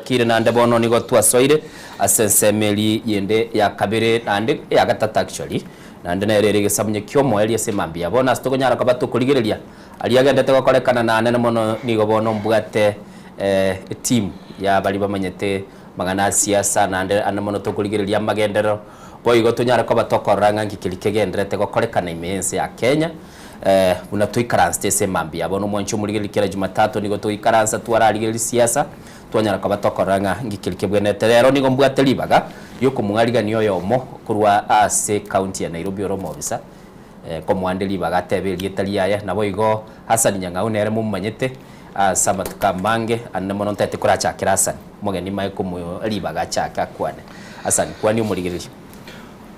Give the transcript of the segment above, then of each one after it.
bwakire nande bono nigo twasoire asensemeli yende ya kabere nande ya gatata actually nande nerere gesamye kyomo eli semambia bona stokonyara kwa batu kuligereria ali agendete gokorekana na nene mono nigo bono mbwate team ya bali bamanyete magana siasa nande anamono tokuligereria magendero boigo tunyara kwa batokoranga ngikilike gendrete gokorekana imense ya Kenya una tuikaranse semambia bono mwancho muligelikira Jumatatu nigo tuikaransa twararigeri siasa twanyara kwa batokoranga ngikilike bwenete rero nigo mbwate libaga yoko mungariga niyo yomo kurwa ase county ya Nairobi oromo bisa ko mwande libaga tebeli etaliya nabo igo Hassan Nyang'au nere mumanyete sama tukamange anne mono ntete kura chakira Hassan mugeni mai ko libaga chaka kwane Hassan kwani umuligereri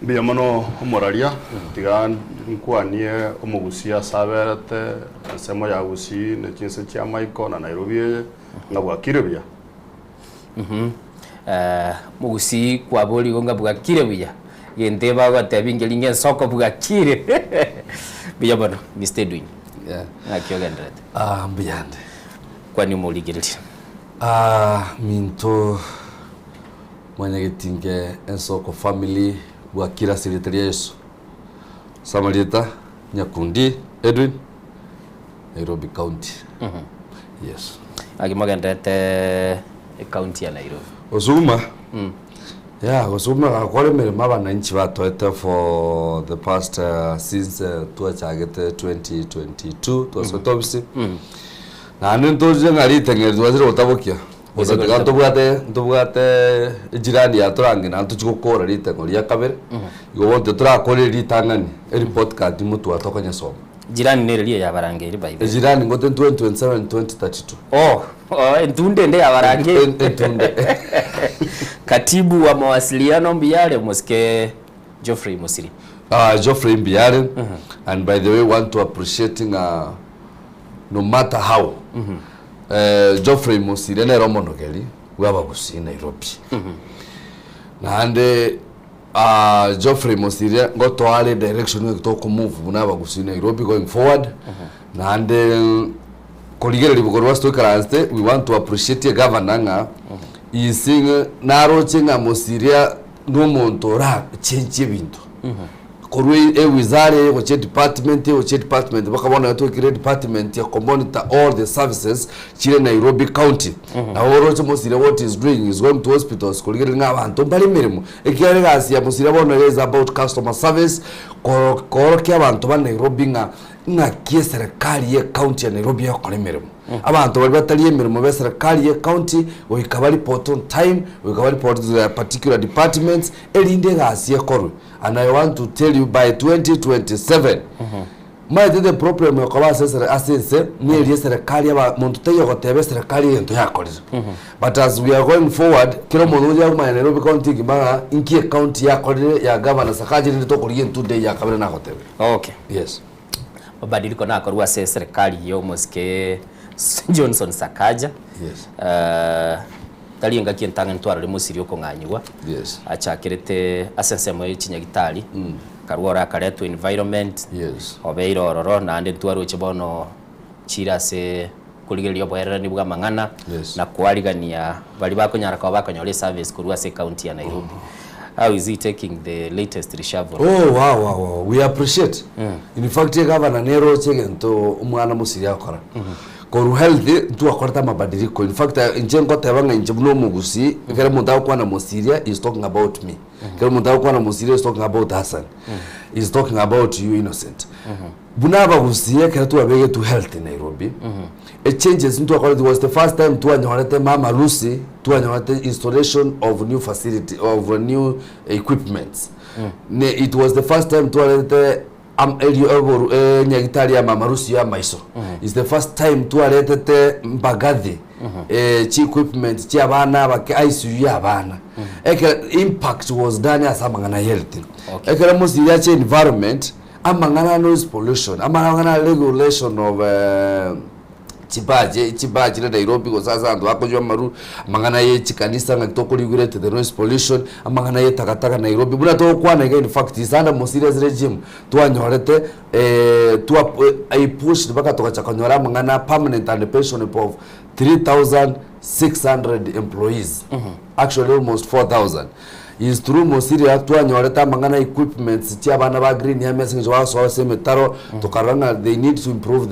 Bia mono moraria tigan nkwanie omugusia saberete semo ya gusi ne kinse cha maiko na Nairobi ngabwakire bia mugusi kwa boli gonga bwakire bia yende baga tabingeli nge soko bwakire bia bono Mr. Doing akyogendrete mbiyande kwani umuligereri minto mwanyagetinge ensoko family Bwakira Secretary Yesu Samarita Nyakundi Edwin Nairobi County. Yes. Agimagandete county ya Nairobi. Osuma. Yeah, Osuma akore merema bananchi batoete for the past since tuachagete 2022 twasotobisi. Na ntoje ngari tengerizwa zero utabokia. Osaka tubwate jirani ya turangi na tuchikokora ritengo rya kabere igo bonte turakore ritangani report card mutu atokanya soma jirani nereliye ya barangeri bible jirani ngote 2027 2032 entunde nde ya barangeri entunde katibu wa mawasiliano Mbiale Moske Geoffrey Musiri Geoffrey Mbiale and by the way want to appreciating no matter how Geoffrey Musiri nero monogeli waba gusi Nairobi nande Geoffrey Musiri ngotwale direction we to move bunaba gusi Nairobi going forward nande koligere libukorwa stoikaranste we want to appreciate the governor ising naro chinga Musiri no montora change bintu korwe wizare oche department bakabona to kire department ya monitor all the services chile Nairobi County na oroche Musiri what is doing is going to hospitals kuligere ngabantu bali mirimo ekiyare gasi ya Musiri bona is about customer service koro kya abantu ba Nairobi nga kie serikali ya county ya Nairobi ya kole mirimo abantu bali batali mirimo be serikali ya county oikaba report on time oikaba report to the particular departments elinde gasi ya korwe. And I want to tell you by 2027 the problem ya kwa assess ni ile serikali ya muntu tayo gotebe serikali yento yakorera but as we are going forward kiro muntu ya kuma Nairobi County kibaga inki county yakorera ya governor sakaje ndi to kuri today ya kabere na gotebe okay yes mabadiliko na korwa serikali yo Moske Johnson Sakaja yes talinga kientanga ntwara Musiri uko nganyigwa yes achakirete asensemo y'ikinyagitari karwora karetu environment yes obeiro ororo na ande ntwaro chibono chirase kuligerio bwerera nibwa mangana na kuarigania bali bakonyara kwa bakonyole service kurwa se county ya Nairobi. How is he taking the latest reshuffle? Oh wow we appreciate in fact governor nero chegento umwana Musiri akora koru healthy tu akorta mabadiliko in fact injengo tabanga injebno mugusi kera mundao kwa na Musiri is talking about me kera mundao kwa na Musiri is talking about Hassan is talking about you Innocent bunaba gusiye kera tu abege to health in Nairobi it changes into it was the first time tu anyorete mama Lucy tu anyorete installation of new facility of new equipments it was the first time tu anyorete nyagitari ya mama Rusi ya maiso is the first time tu aretete mbagathi chi equipment chi abana bake ICU ya abana impact was done as amangana health ekera Musiri ya environment amangana noise pollution amangana regulation of chibaje na Nairobi ko sasa ando akojwa maru mangana ye chikanisa ngakitoko ligurete the noise pollution amangana ye takataka Nairobi buna to kwana in fact isanda mo serious regime tuanyorete I pushed baka toka chakanyora mangana permanent and pension of 3,000 600 employees. Actually almost 4,000. Is through Mosiria twanyoreta mangana equipments tia bana ba green ya message wa so semetaro to karanga. They need to improve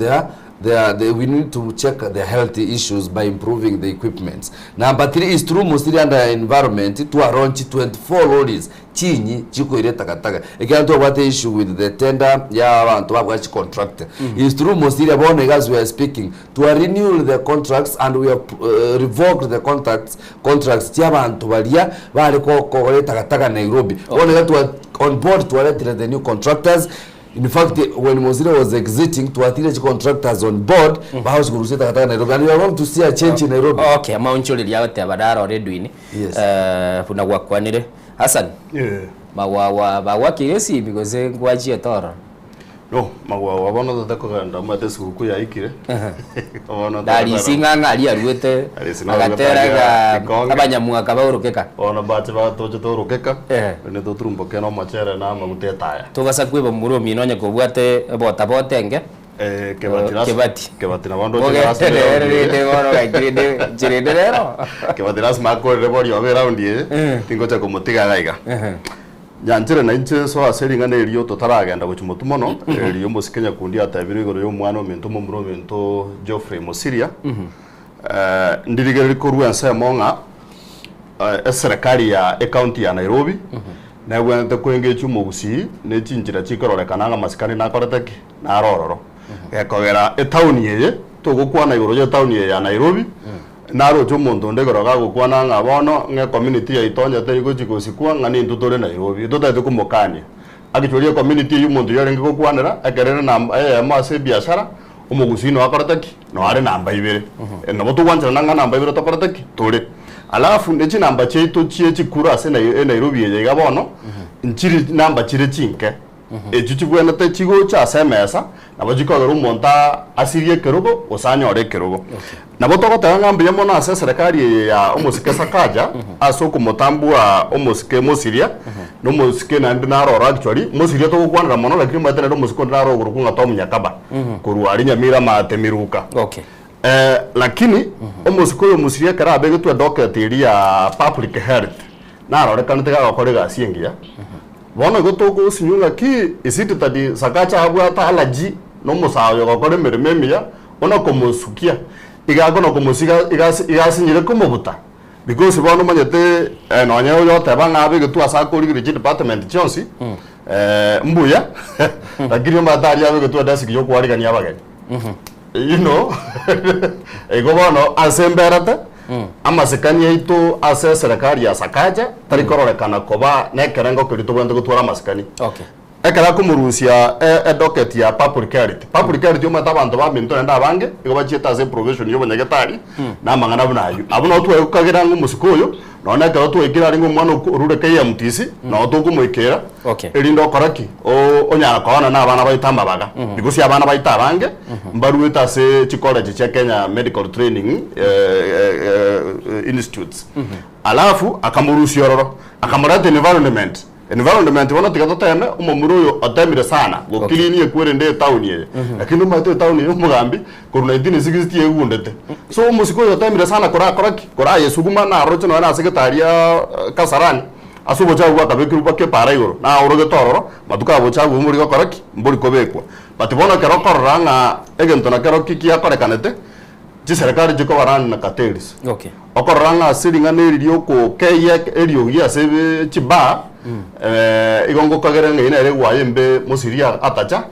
we need to check the health issues by improving the equipments. Number 3 is through Mosiria under environment to launch 24 lorries chinyi chiko ile takataka ekanto what issue with the tender ya abantu babwachi contract. Is through Mosiria bone guys we are speaking to renew the contracts and we have revoked the contracts tia abantu balia bali ko ile takataka Nairobi. Bone that were on board to let the new contractors. In fact, when Mosiria was exiting, to attach contractors on board, bahausi kurusita takataka Nairobi, and we are going to see a change in Nairobi. Okay, mauncholi liyaote abadara already ini. Yes. Puna wakwanire. Hassan. Yeah. Bawa kiresi because ngwaji etoro. No, magwa bono tatako ganda mate suku ya ikire. Dali singanga ali aruete. Agatera abanyamua kabaurukeka. Ona bache ba toje torukeka. Ne to trumbo keno machere na magute taya. Tubasa kwiba muromi nonya kobwate botenge. Kebati na bando Kebatiras mako rebori obera ndie tingo cha kumutiga gaiga. Nyanjire na inche so aseringa ne rio totaragenda guchumutu mono rio musikenya kundi atabiro igoro yo mwana mento mumuro mento Geoffrey Mosiria. Ndirigere ko ruansa monga serikali ya county ya Nairobi. Na wente kwengechu mugusi ne chinjira chikororeka nga masikani na koreteki na rororo. Ekogera etauni yeye tugukwana igoro ya tauni ya Nairobi. Naro chomondo ndegoroga gukwana nga bono nge community ya itonja teri gochikosikwa ngani ntutore Nairobi tutete kumokania akichoria community y'umuntu yarenge gukwanira akerere namba mase biashara umugusino akorataki no are namba ibere no botugwanjira nanga namba ibere tokorataki tore alafu ndechi namba cheito chie chikura se Nairobi yega bono nchiri namba chire chinke echuchi bwena te chigo cha semesa nabajikogera umonta asirie kerogo osanyore kerogo nabotogo tanga mbye mona ase serikali ya omosike sakaja asoko motambua omosike Mosiria no mosike nandi narora actually Mosiria to kwanira mono lakini matene no mosiko naro gurukunga to munyakaba kuruari nyamira matemiruka lakini omosiko yo Mosiria karabe gutwa docket ya public health narore kanite gakorega asiengia bono gotoko sinyunga ki isiti tadi sakacha abwa ta alaji no musayo gakore merememia ona komusukia igagono komusika igasinyire komubuta because bono manyete no nyayo yote banga abe gutwa sakori gire department chonsi mbuya lakini matari abe gutwa dasiki yo kwarigania abageni you know ego bono asemberate amasikani yaitu ase serikali ya sakaja tarikorekana koba nekerengo kirito gwende gutwara masikani ekara kumurusia docket ya public health yoma tabantu ba minto nda bange igo bachita ase provision yo banyagetari na mangana bunayo abuno twe kukagira ngo musikoyo none ka twe ikira ringo mwana urure KMTC no tukumwikira erindo koraki onyara kona na abana baitamba baga because abana baita bange mbaruita ase college cha Kenya Medical Training Institutes alafu akamurusia roro akamurata environment wana tikatoteme umuruyo atemire sana gokilini ekwere town ye lakini mate town ye mugambi koruna 1960 egundete so umusiko yotemire sana kora yesuguma na roche no na sekretaria Kasarani asubo cha gwa kabekiru bake para igoro na oroge tororo matuka bocha gwa muri koraki mburi kobekwa batibona kero koranga egento na kero kiki yakorekanete ji serikali jiko barani na categories okoranga siringa neririo ko keye erio ya sebe chiba igongo kagerenge ina ere gwayembe Mosiria atacha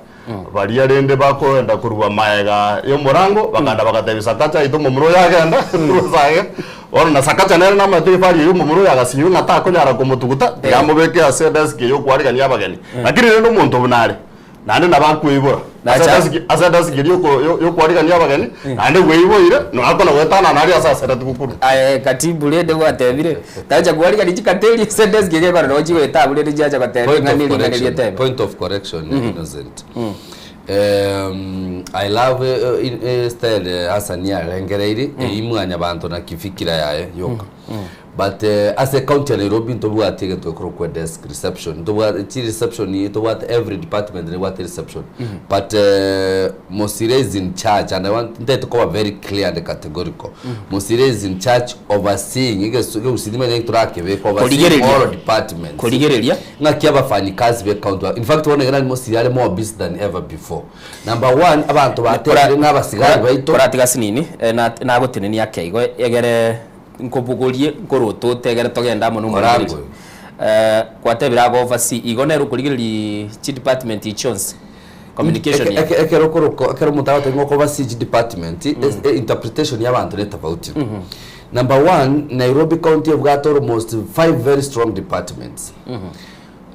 bari arende bakoenda kuruba maega yo murango bakanda bakatebisa kacha itomo muro yagenda ruzaga ora na sakacha nere na matefari yo muro yagasinyu ngata konyara komutuguta yamubeke ase desk yo kwarigania abageni lakini rero muntu bunare nande nabakwibura asa giri yo kwarigania abageni nande weiboire no akona wetana nari asa sera tukuru katibu lede gwatebire taja kwarigania chikateli sedes giri kwa no chiwe tabule rijaja kwatebire ngani tebe point of correction innocent I love style Hassan ya lengereiri imwanya bantu na kifikira yaye yoka but as a county Nairobi to what take to crook desk reception to what reception to what every department and what reception but Mosire is in charge, and I want that to come very clear and categorical. Mosire is in charge overseeing overseeing all departments na kiaba fani kazi be county. In fact one again Mosire more busy than ever before. Number one abantu batera n'abasigari baito pratika sinini na gotinini yake igo egere nkobugulie nkoroto tegere togenda muno murango kwatebira go oversee igone rukurigiri chi department ichons communication ya ekero mutawa tengo ko oversee department interpretation y'abantu leta about number one Nairobi County have got almost 5 very strong departments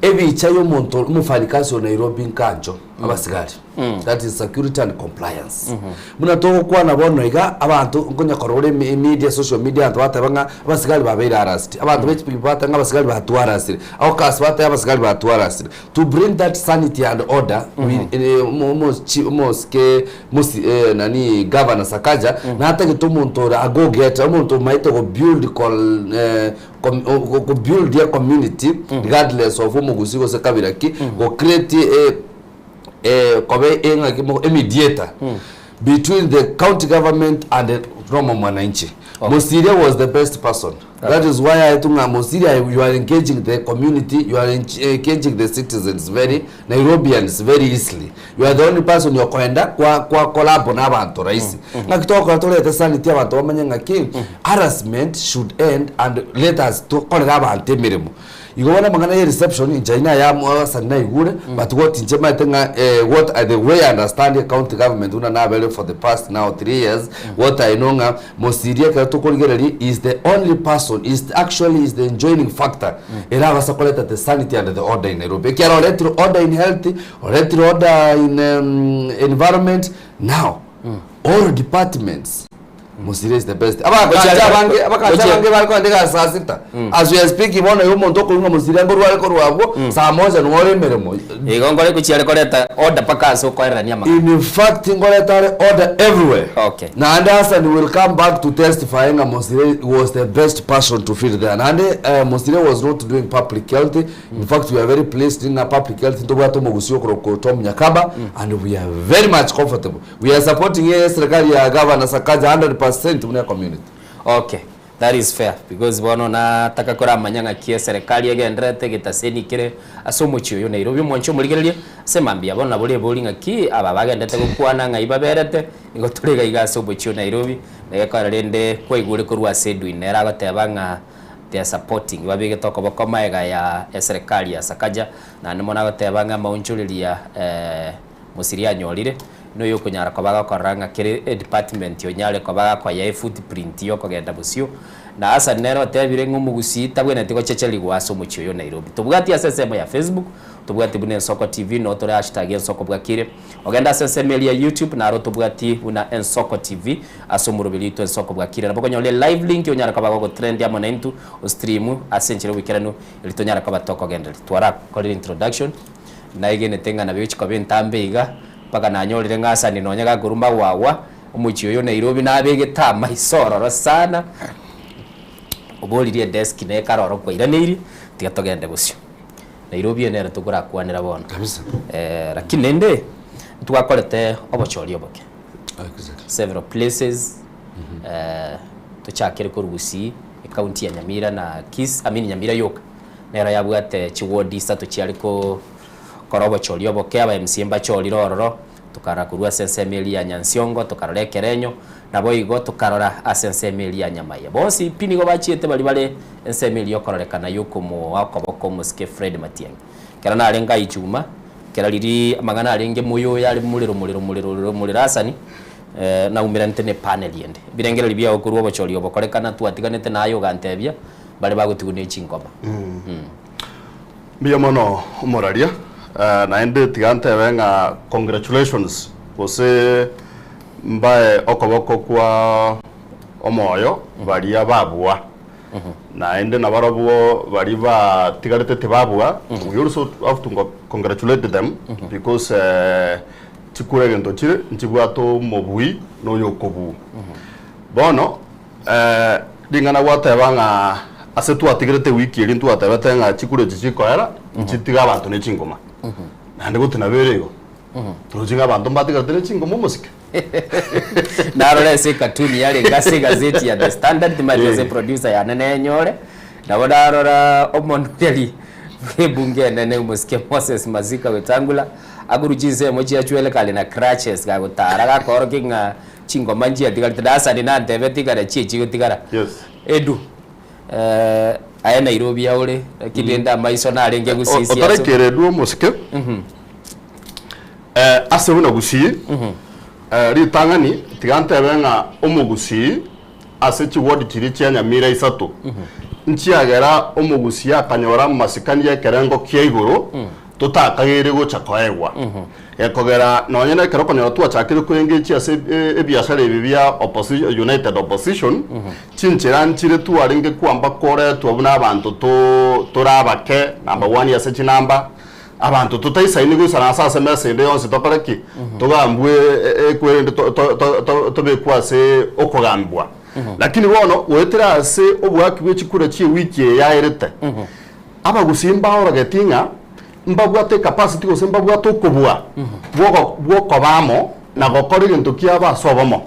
ebi chayo monto umufanyikazi wa Nairobi nkanjo abasigari that is security and compliance muna to kwa nabono iga abantu ngonya korore media social media abantu batabanga abasigari babera arrest abantu bechi batanga abasigari batu arrest au kaswata abasigari batu arrest to bring that sanity and order nani governor Sakaja na hata gitumuntu ago get umuntu maite go build build their community regardless of umugusigo se kabiraki go create a mediator between the county government and the Roma Mwananchi. Mosire was the best person. That is why I think Mosire, you are engaging the community, you are engaging the citizens very Nairobians very easily. You are the only person you are kwenda kwa collab na abantu raisi. Ngakitoka tole the sanity abantu bamanyanga ki harassment should end and let us to kola abantu mirimo. Igona mangana ya reception in China ya mwasa na igure but what in Chema tenga what the way I understand the county government una na value for the past now 3 years what I know nga Mosiria ka to kolgereri is the only person is actually the enjoying factor era basa koleta the sanity and the order in Nairobi kero let order in health or let order in environment now all departments Mosire is the best. Abakachabange bariko ndega saa 6. As we are speaking bona yo montoko lunga Mosire ngoro wale ko rwabo saa 1 ngore meremo. Igongole kuchiale koleta order pakaso ko erania ma. In fact ngoleta order everywhere. Okay. Na Anderson will come back to testify nga Mosire was the best person to fill there. And Mosire was not doing public health. In fact we are very pleased in public health to bato mogusio ko Tom Nyakaba and we are very much comfortable. We are supporting serikali ya governor Sakaja 100% to community. Okay, that is fair because bono na taka kora manyanga kia serikali yagendrete gitaseni kire asomuchi yo Nairobi mwancho muligereria semambia bono nabole bolinga ki aba bagendete gukwana nga ibaberete ngo turega igasomuchi yo Nairobi negakara rende kwa igure kurwa sedu inera batebanga they are supporting babige toko bokoma ya serikali ya Sakaja na nimona batebanga maunchuliria Mosiria nyolire no yo kunyara ko baga koranga kire department yo nyale ko baga kwa ya footprint yo ko genda busio na asa nero tebire ngumugusi tabwe natiko checheli gwaso mucho yo Nairobi tubugati asesema ya Facebook tubugati bune Ensoko TV no tore hashtag Ensoko bwakire ogenda asesema ya YouTube na ro tubugati una Ensoko TV asomurubili to Ensoko bwakire naboko nyole live link yo nyara ko baga ko trend ya monentu o stream asenchero wikirano ilitonyara ko batoko genda twara ko introduction na igene tenga na bichi ko bentambe iga paka nanyorire ngasa ninonyaga gurumba wawa umuchi yo Nairobi nabege tama isororo sana obolirie desk ne karoro ko iraniri tigatogende busyo Nairobi enera tukura kwanira bona kabisa lakini nende tugakorete Obochori Oboke several places tuchakire ko Rugusi county ya Nyamira na Nyamira yoka nera yabwate chiwodi sato chiariko Obochori Oboke aba MCMba chori rororo tukara kurua sensemeli ya Nyansiongo tukarore Kerenyo nabo igo tukarora asensemeli ya Nyamaya bonsi pini go bachiete bali ensemeli yokorekana yuko mu akoboko muske Fred Matiang'i kera na arenga ichuma kera liri magana arenge muyo yali muliro asani na umira ntene panel yende birengera libya okuru Obochori Obokorekana tuatiganete nayo gantebya bali bagutugune chingoma Mbia mono umoraria na ende tigante wenga congratulations bose mbae okoboko kwa omoyo bali ababua na ende na barabuo bali ba tigarete tebabua we also have to congratulate them because tikure gento chire ntibwato mobui no yokobu bono dingana wata banga ase twatigirete wiki eri twatebete nga chikure chichikoera chitiga abantu ne chingoma nande gutina berego turujinga abantu mbatigarete ne chingoma musike narore se cartoon yale ngase gazeti ya The Standard majoze producer ya nene nyore na bodarora omuntu yali bunge nene musike Moses Mazika wetangula agurujize moji achwele kale na crutches ga gutara ga korokinga chingoma njia tigaltadasa ni na ndebe tigara chichi gutigara yes edu aya Nairobi yaule kidenda maiso na renge gusisi otare keredu musike ase una gusi ritangani tigante benga omugusi ase chiwodi chiri cyanya mira isato nchiagera omugusi akanyora masikani ya kerengo kyeiguru tutakagire gucha koegwa ekogera nonyene kero konyora twachakire kwenge chiase ebiashara ebibia opposition united opposition chinchira nchire tuarenge kwamba kore twabuna abantu turabake number 1 yase chinamba abantu tutayisaini gusana sasa mesende yonse tokoreki tugambwe ekwerende tobe kwase okogambwa lakini wono wetera ase obwaki bwechikura chi wiki ya erete aba gusimba ora getinga mbabwate capacity gose mbabwate okobwa bwoko bamo na gokora into kiaba sobamo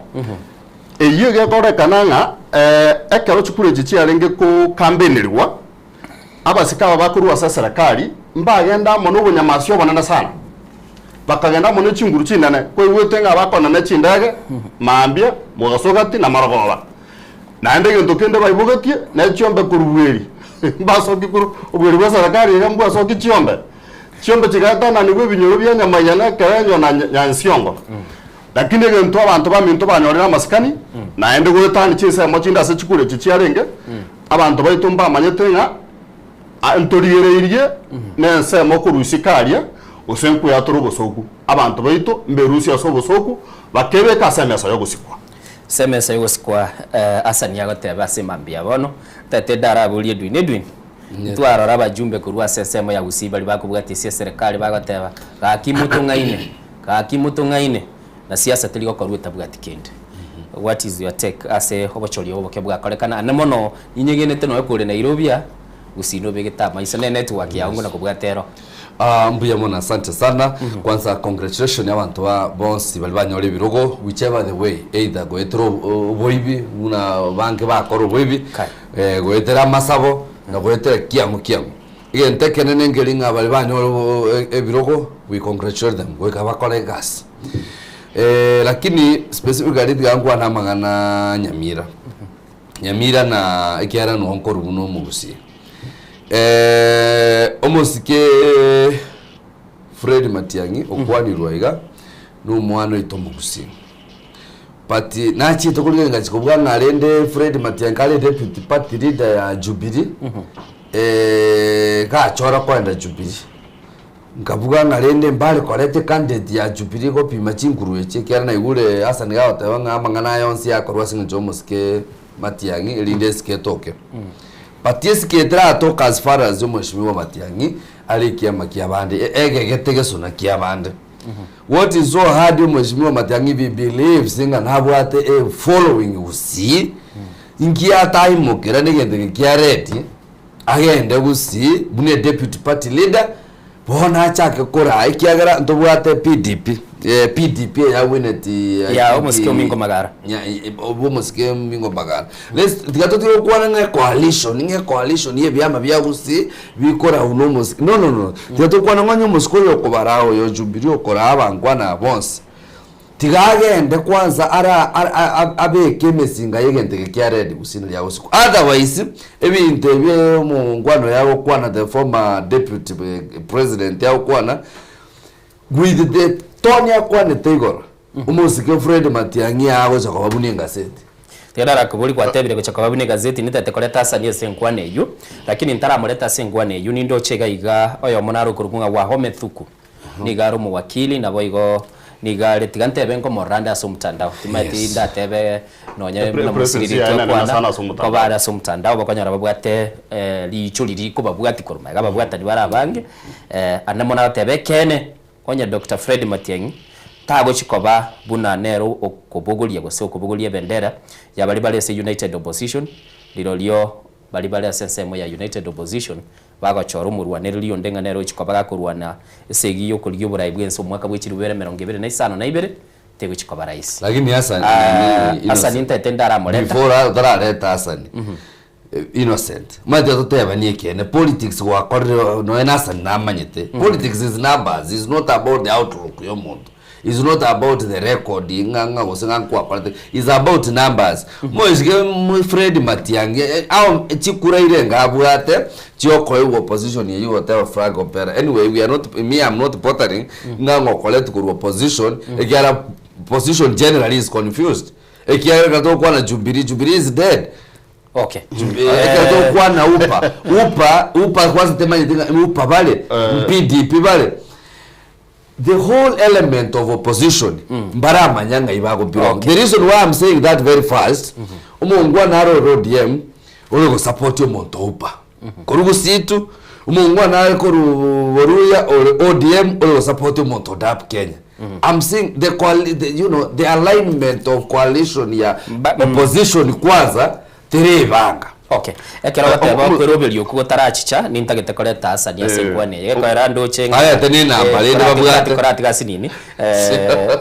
eyo gekore kananga ekero chikura chi arenge ko kambenirwa abasika bakuru asa serikali mbagenda mono bunyamasyo bonana sana bakagenda mono chinguru chinane ko wetenga bakona na chindage maambia mugasogati na maragoba na ndege ndokende bayibogatie na chiombe kurubweri mbasoki kuru ubweri bwa serikali ngambu asoki chiombe chigata na niwe binyoro bya nyamayana kayanyo na nyansiongo lakini ngento abantu baminto banyorera maskani na ende gwetani chise mochinda se chikure chichiarenge abantu baitumba amanyetenga antoriereirie nense mokurusikaria osenku ya turubosoku abantu baito mberusia sobosoku bakebe kasemesa yo gusikwa semesa yo gusikwa asani yagoteba simambia bono tete darabulie dwini twarora abajumbe kurwa sesemo ya gusiba libakubwatisia serikali bagoteba gakimutung'aine na siasa tiligo korweta bwati kende. What is your take ase Obochori Oboke bwakorekana anemono inyegenete no ekure Nairobi gusino begeta maisa ne network yangu na kubwatero mbuya mona asante sana kwanza congratulations abantu ba bonsi bali banyore birogo whichever the way either goetro boibi una banke bakoro boibi goetera masabo na goetera kiamu igente kenene ngelinga bali banyore ebirogo we congratulate them weka bakore gas lakini specifically yangu ana magana nyamira na ikiara no onkoro buno mugusi omosike Fred Matiang'i okwani rwaiga no mwana itomugusi pati nachi tokulinga chikobwa narende Fred Matiang'i kale deputy party leader ya Jubilee ka chora kwenda Jubilee ngabuga narende mbale korete candidate ya Jubilee ko pima chinguru eche kyara na igure asa ngawa tawanga amangana yonsi yakorwa sinjo mosike Matiang'i elinde sketoke Patiesi ketra toka as far as Mheshimiwa Matiang'i alikia makiabande egegete sona kiabande what is so hard Mheshimiwa Matiang'i we believe singa nabwate following usi ingia time mokera negende kiareti agende gusi bune deputy party leader bona achake kora ikiagara ndobwate PDP ya wineti ya omusike mingo magara ya omusike mingo magara let's tigatotiro kwana nge coalition ye byama byagusi bikora uno musike no tigatokwana ngwanyo musiko yo kubarao yo Jubilee okora abangwana bonse tigagende kwanza ara abeke mesinga yegende kyaredi gusina lya usiku otherwise ebinte bye mu ngwano yawo kwana the former deputy president yawo kwana with the Tonya kwane tegora umusike Fred Matiang'i yawo chakababuni ngazeti tera kubuli kwa tebire ko chakababuni gazeti nitatekoleta sanie senkwane eyo lakini ntaramuleta senkwane eyo nindo chega iga oyo monaro kurukunga wa home thuku nigaro mu wakili na boigo nigare tigante benko moranda asumtandao timati ndatebe nonye na musiriri kwana ko bara asumtandao bakonyara babwate lichuliri ko babwati koruma babwata dibara bange anemona tebe kene onya Dr. Fred Matiang'i tago chikoba buna nero okubugulia gose okubugulia bendera ya bali bali se United Opposition lirolio bali asensemo ya United Opposition bagochora umurwaniriri ondenga nero chikoba kurwana esegi yo kuryo burayi bwenso mwaka bw'ikiri 2025 na ibere tego chikoba rais lakini Hassan intete aramureta before darareta Hassan innocent mate toteba ni kene politics wa korre no Hassan namanyete politics is numbers, is not about the outlook yo muntu. It's not about the record inganga gosenga kwa kwate, is about numbers. Moisge Fred Matiangi au chikura ile ngabwate chioko opposition ye whatever flag opera. Anyway, we are not, I'm not bothering ngango collect ku opposition egara position generally is confused. Ekiara gato kwa na Jubilee is dead. Okay. Gato kwa na upa kwanza tema upa bale PDP bale. The whole element of opposition mbarama nyanga ibago belong. The reason why I'm saying that very fast, umungwa naro ODM ule go support yo monto upa. Korugo situ umungwa naro koruya ODM ule go support yo monto DAP Kenya. I'm saying the alignment of coalition ya opposition kwanza terevanga. Okay. Ekero bateba kwerobelio ko tarachicha nintagete koleta Hassan yasekwane. Yekwera ndoche. Aya tenina balende babwate korati gasinini.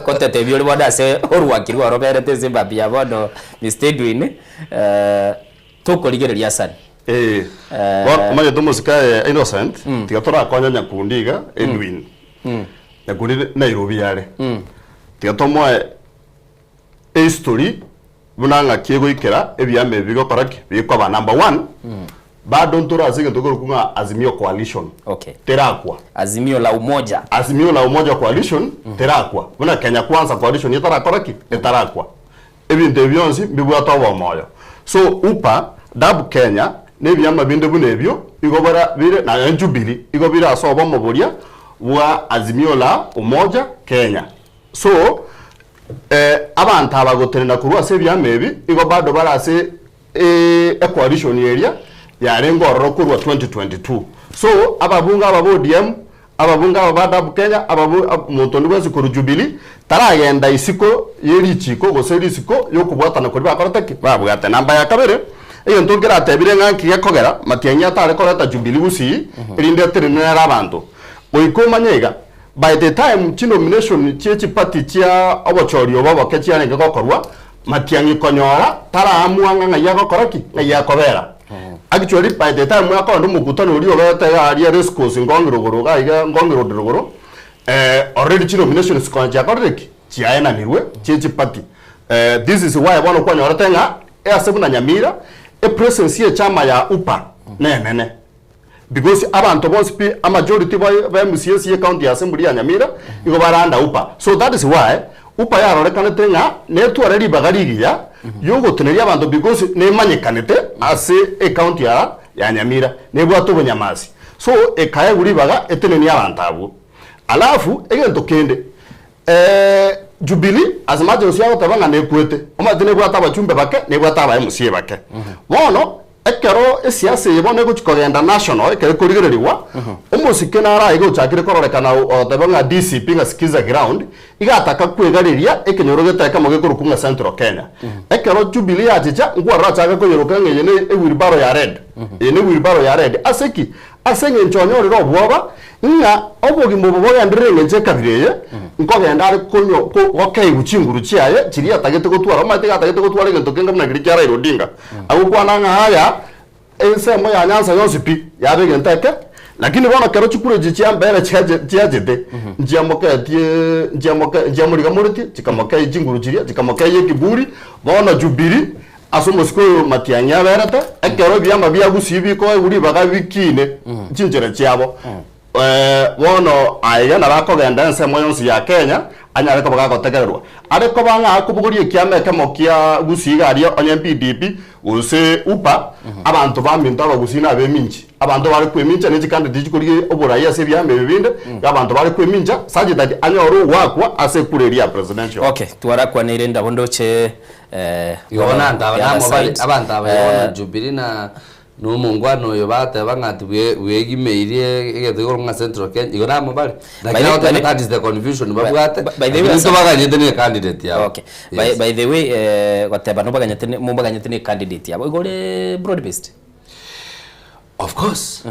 Kontete biole bodase orwakiri waroberete Zimbabwe yabono mistedwin tokoligereria Hassan. Maje tumusika innocent tigatora konya nyakundiga Edwin. Nyakundi Nairobi yale. Tigatomwa history bunanga kiego ikera ebyame bigo koraki biko ba number 1 bado ntura zige tokoro kunga Azimio coalition. Okay. Terakwa Azimio la umoja coalition terakwa buna Kenya Kwanza coalition yetara koraki etarakwa ebinde byonzi bibwa tobo moyo so upa DAP Kenya nebyama binde bunebyo igobara bire na Jubilee igobira asoba moboria wa Azimio la umoja Kenya so abantu abagoterenda kurwa se byamebi igo bado barase coalition area yarengo rokuru 2022 so ababunga abodiem ababunga abadab Kenya abamutondi wese ku Jubilee taragenda isiko yerichiko goseri isiko yokubwatana kuri bakorotaki babwate namba ya kabere iyo ntongera atebire nganki yakogera matianya tare koreta Jubilee gusi irinde trinera abantu oikomanyega by the time nomination chechi party chia Obochori Oboke chia nge gokorwa matiangi konyora tara amuanga ngaya gokoraki ngaya kobera actually by the time mwako ndo mukutano uri obete ya rescos ngongirogoro gaiga ngongirogoro already nomination skonja koreki chia ena niwe chechi party this is why bono konyora tenga asebu na Nyamira presence ye chama ya upa nene because abantu bonse a majority by MCS county assembly ya Nyamira igo baranda upa so that is why upa yarorekana tenga netu already bagarigia yogo teneria abantu because ne manyekanete ase county ya Nyamira nebo atobonyamasi so ekaye guri baga eteneni abantu abo alafu egento kende Jubilee as much as yago tabanga nekwete omatene bwa tabachumbe bake nebo ataba MCA bake wono ekero siasa yebone guchikogenda national ekero kurigereriwa umusike nara igo chakire kororekana otabanga DCP nga skiza ground igataka kwegariria ekenyorogeta kamo kurukunga Central Kenya ekero Jubilee ajicha ngwara chaka ko yorokanga yene ewilbaro ya red yene wilbaro ya red asenge nchonyorero obwoba nga obogi mubobo yandire nje kabireye nkogenda ari konyo ko okay guchinguru chiaye chiri atagete gotwara mate atagete gotwara gento kenga na giri kyara irodinga agukwana nga haya ensemo ya nyanza yosipi yabe genteke lakini bona kero chikure jichia mbere chiajete njiamuriga muriti chikamoke jinguru chiria chikamoke yekiburi bona Jubilee asomosiko matianya berata ekero byamba byagusibi ko uri baga bikine chinjere chiabo wono aya narakogenda nsemo yonsi ya Kenya anyare ko bagagotegererwa ariko banga akubugurie kiame kemokia gusiga ari onye PDP use upa abantu baminta bagusina beminji abantu bari kweminja n'iki kandi dijikuriye oburaya se byame bibinde abantu bari kweminja sajidadi anyoru wakwa ase kureria presidential okay twarakwa nirenda bondoche yona ndabana bali abantu abayona Jubilee na numungwano yo bata bangati wegimeire egetegoro nga Central Kenya igora mobali that is the confusion babwate by the way baganyete ne candidate yabo okay by the way wateba no baganyete mu baganyete ne candidate yabo igore broad based Of course.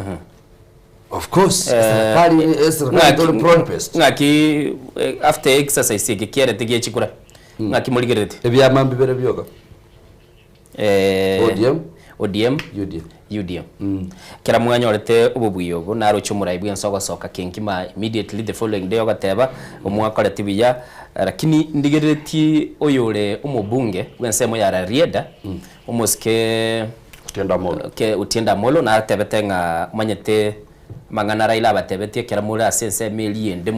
Of course. Serikali broad-based. Ngaki after exercise kikiere tigie chikura. Ngaki muligerete. Ebya mambi bere byoga. ODM. UDM. Kera mwanya orete ububuyogo naro chumuraibu ensogo soka kenkima immediately the following day ogateba omwaka letibiya lakini ndigereti oyore umubunge wensemo ya Rieda umuske utienda molo na tebetenga manyete mangana Raila batebetie kera muri asense miliende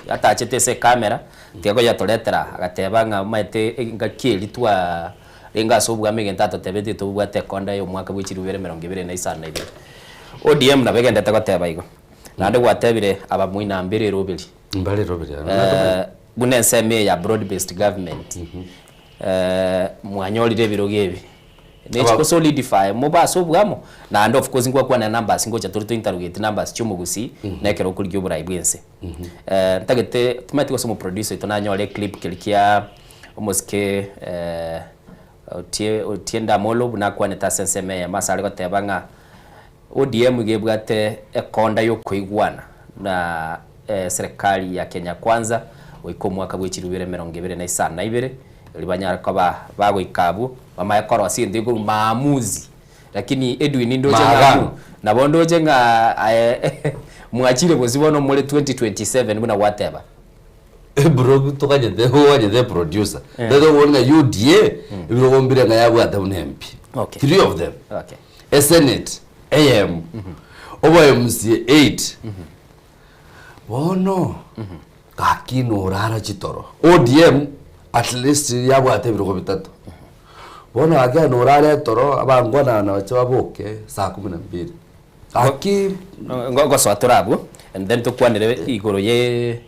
atachete se kamera tiago yatoletera agateba nga mate ngakiri twa inga sobwa migentato tebeti to bwate konda yo mwaka bw'ikirubere 2025 ODM na begenda takoteba igo nande gwatebire abamwina mbere robiri bunense me ya broad based government mwanyolire birogebi nechiko solidify muba sobwamo na and of course ngwa na numbers ngocha turi to interrogate numbers cyumugusi nekero kuri gyo burayi bwense tagete tumatiko somo producer itonanyole clip kilikia umuske utienda molo bunakwa neta senseme ya masale ko tebanga ODM gebwate ekonda yo kuigwana na serikali ya Kenya Kwanza oiko mwaka bw'ikirubire 2022 libanyara ko bago ikabu bamayakoro asinde go maamuzi lakini Edwin ndoje na bondoje nga mwachire bozibono muri 2027 buna whatever bro tukaje the producer they don't want UDA ibirogombire nga yabwata unempi three of them Senate AM over MC 8 bono kakino rara chitoro ODM at least yabwata ibirogo bitatu bono aga no rara toro abangwana na bachaboke saa 12 aki ngogo swaturabu and then tukwanire igoro ye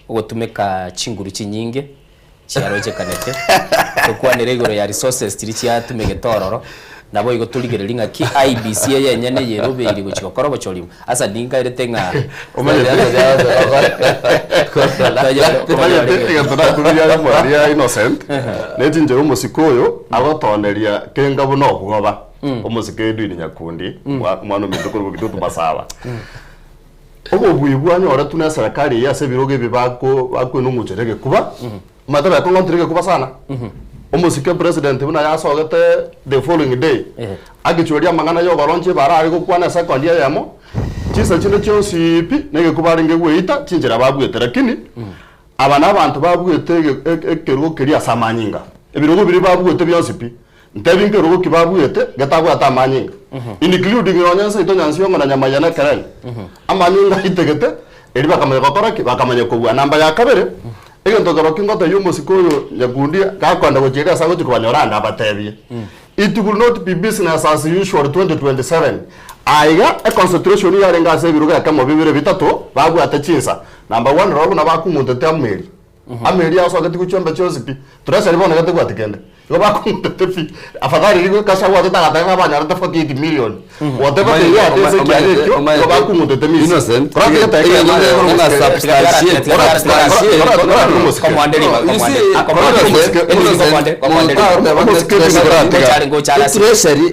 ugotumeka chinguru chinyinge chiaroje kanete tukwanire igoro ya resources tirichia tumege tororo nabo igo tuligerelinga ki IBC yenyene yerobe iri guchikokoro bocholimu asa dinga iretenga innocent netinje umusikoyo agotoneria kenga buno kugoba umusikedu ni nyakundi mwana midukuru bitutu basaba obo bwibwanyo ora tuna serikali ya sebiroge bibako no mucherege kuba mataba ko ngontrege kuba sana umusike president buna yasogete the following day agichweria mangana yo baronche barari go kwana second ya yamo chisa chino cyosipi nege kubaringe gweita chinjira babwete lakini abana abantu babwete ekerugo keria samanyinga ebirogo biri babwete byosipi ntebinge rugo kibabwete gatagwa tamanyinga including ronyansa itonyansi yongo na nyamayana karen amanyinga itegete eri bakamanya gokora bakamanya kubwa namba ya kabere ego ntogoro kingoto yumusikoyo nyagundia gakwanda gojeria sango tukwanyora abatebye it will not be business as usual 2027 aiga a concentration ya renga se biruga kama bibire bitatu bagu atachinsa number 1 rogo na bakumutete ameri ameri yaso agati kuchombe chosipi turasa libona gate kwatikende go bakumutete fi afadhali ligo kasha watu takatanga banyara tafaki 8 million whatever they are they say kile go bakumutete misi innocent kwa tayari na subscribe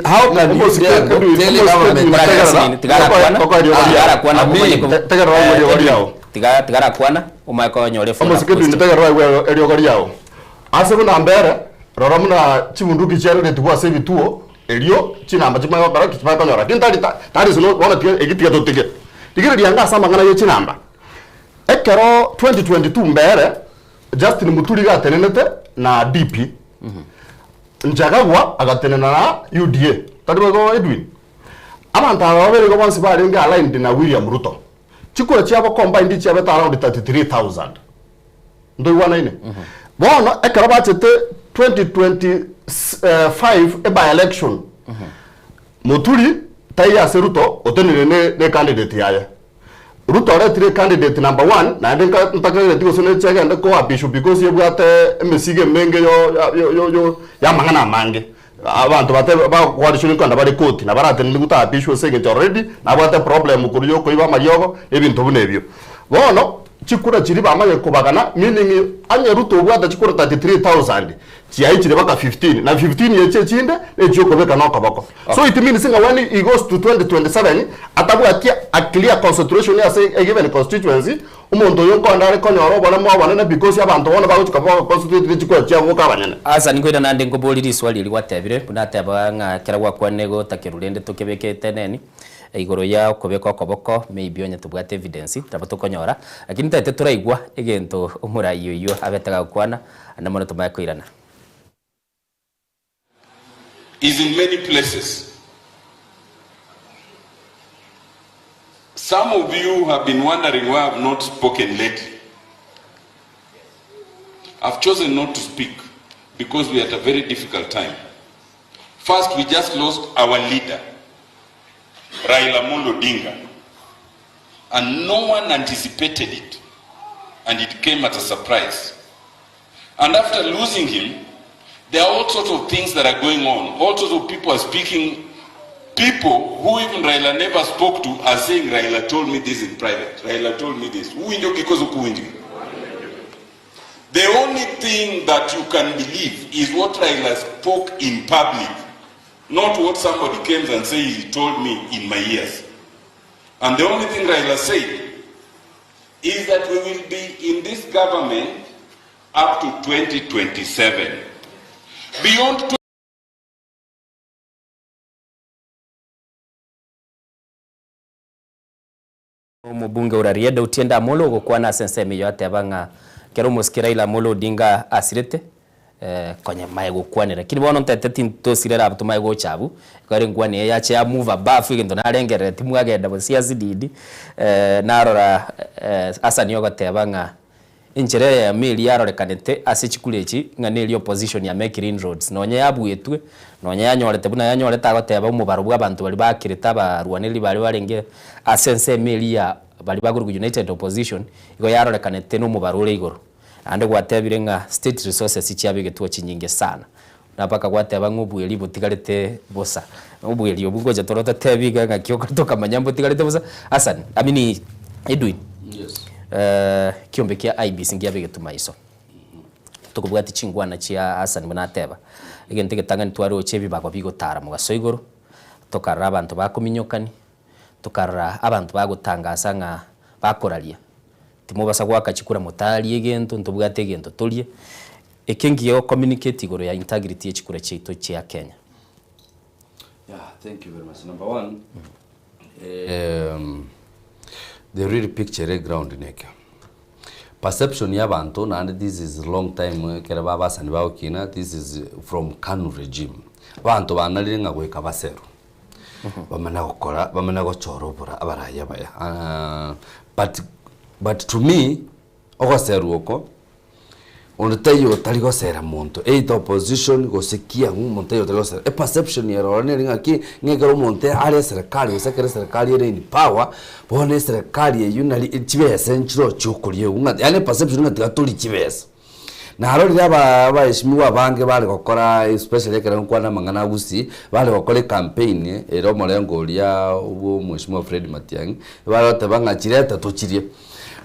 how can you tell tigara kwana umayako nyore fona musikedu ntegara rwa eriogori yao ase buna mbere rora muna chibunduki cyane netubwa se bituo elio chinamba chimwe bara kichwa kanyora kintari tari zino wana tiga egitiga totege tigire lyanga sama ngana yo chinamba ekero 2022 mbere Justin Muturi gatenenete na DP njagagwa agatenena na UDA tari go Edwin amanta babere go bonsi barenga aligned na William Ruto chikura cyabo combined cyabo around 33000 ndo iwana ine bono ekara bachete 2025 by election Muturi tayya se Ruto otenere ne candidate yaye Ruto retire candidate number 1 na ndenka ntakagere tigo sone chega ndako abisho because yebwate emesige menge yo ya mangana mange abantu bate ba coalition kwanda bari koti na barate ndiguta abisho sege already na bwate problem kuri yo koiba mariyogo ebintu bunebyo bono chikura chiri bamaye kubagana meaning anye Ruto bwata chikura 33000 chiaichire baka 15 na 15 yeche chinde echoko beka noko bako. So it means singa when he goes to 2027 atabwatia a clear concentration ya say a given constituency umuntu yonko ndare konyoro bona mwa bana because abantu bona bagutuka bako constituency chikwa chia boka banyane. Asa ningoida nande ngoboli swali liwatebire bunateba nga keragwa kwanego takirulende tokebekete neni igoro ya kobeka koboko maybe onye tubwate evidence tabatokonyora lakini tete turaigwa egento umurayo iyo abetaga kwana na mono tumayako irana is in many places. Some of you have been wondering why I have not spoken lately. I've chosen not to speak because we are at a very difficult time. First, we just lost our leader, Raila Amolo Odinga, and no one anticipated it, and it came as a surprise. And after losing him, there are all sorts of things that are going on. All sorts of people are speaking. People who even Raila never spoke to are saying, Raila told me this in private. Raila told me this. The only thing that you can believe is what Raila spoke in public, not what somebody came and said he told me in my ears. And the only thing Raila said is that we will be in this government up to 2027. Beyond Mubunge urarieda utienda Amolo gukwana senseme yote abanga kero muskira ila Amolo Odinga asirete konye maye gukwanira kiri bono ntete tinto sirera abtu maye gochabu kare ngwane yache ya move above igendo narengere timu agenda bo Siasa didi narora asani yogatebanga injere ya mili yarorekanete asichikulechi ngane opposition ya make inroads nonye yabwetwe nonye yanyorete buna yanyorete agoteba umubaro bw'abantu bali bakirita barwaneli bali barenge asense mili ya bali baguru united opposition igo yarorekanete no mubaro ure igoro ande gwatebire nga state resources ichiabigetuo chinyinge sana napaka gwateba ngubweli butigarete bosa ngubweli obungoje torota tebiga nga kyoka tokamanyambo tigarete bosa Hassan amini Edwin yes kiombe kia IBC ngiabigituma iso tukubwati chingwana chia Hassan munateba igente getanga ntwaro chebi bako bigotara mugaso igoro tokarra abantu bakuminyokani tokarra abantu bagutangasa nga bakoralia timubasa gwaka chikura mutali egento ntubwate egento tulie ekengiyo communicate igoro ya integrity echikura cheito chia Kenya. Yeah, thank you very much. Number one, the real picture ground neke perception ya bantu and this is long time kera baba sani bawo kina this is from Kanu regime bantu banalinga gweka baseru bamana gukora bamana gochorobora abaraya baya but to me ogoseru oko ontayo taligo sera monto eito opposition gosekia montayo taligo sera e perception ya roneringa ki ngegero monte ale serikali usekere serikali ere in power bone serikali ye yunali chibese nchiro chokulie unga yani perception nga tuli chibese na harori aba eshimiwa bange bale gukora especially kera nkwana mangana gusi bale gukora campaign ero molengo lia ubo mweshimiwa Fred Matiang'i bale tabanga chireta tochirie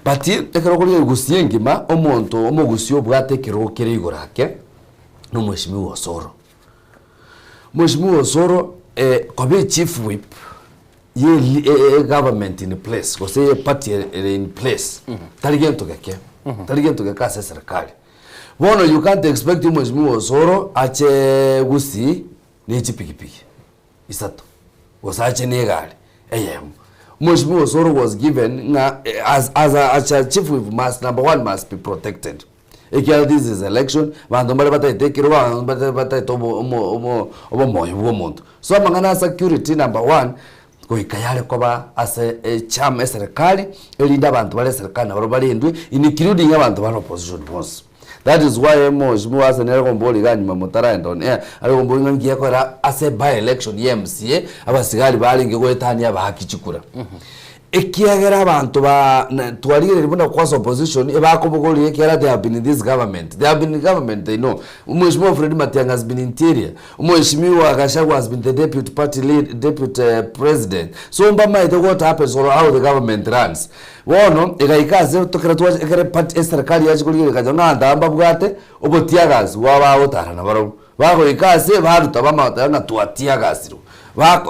bati ekero kuri gusiye ngima omonto omugusio bwate kirokere igorake no mweshimiwa Osoro. Mweshimiwa Osoro kobe chief whip ye government in place ko say party in place taligento keke taligento keka serikali bono you can't expect mweshimiwa Osoro ache gusi ni chipikipiki isato wasache ni gari Mweshimiwa Osoro was given as a chief whip must number one must be protected. This is election. Bantu mbale bata itekiro bantu bata tobo obo moyo monto. So mangana security number one ko ikayale koba as a chama serikali elinda bantu bale serikali na bali ndwe including abantu bale opposition boss. That is why Mweshimiwa Hassan Eragomboli gani mamotara endon Eragomboli ngiye kora as a by election MCA abasigali bali ngego etani abahakichikura. ekiagera abantu ba twarire ribona kwa opposition ebakobogori ekiara they have been in this government, they have been in government, they know. Umheshimiwa Fred Matiang'i has been interior, Umheshimiwa Gachagua has been the deputy party lead, deputy president. So mbama ito what happens or how the government runs. Wono ikaikaze tokera twa ekere party serikali yachikuri kajona ndamba bwate obotiagazi waba otara na baro bako ikaze baruta bamata na twatiagaziro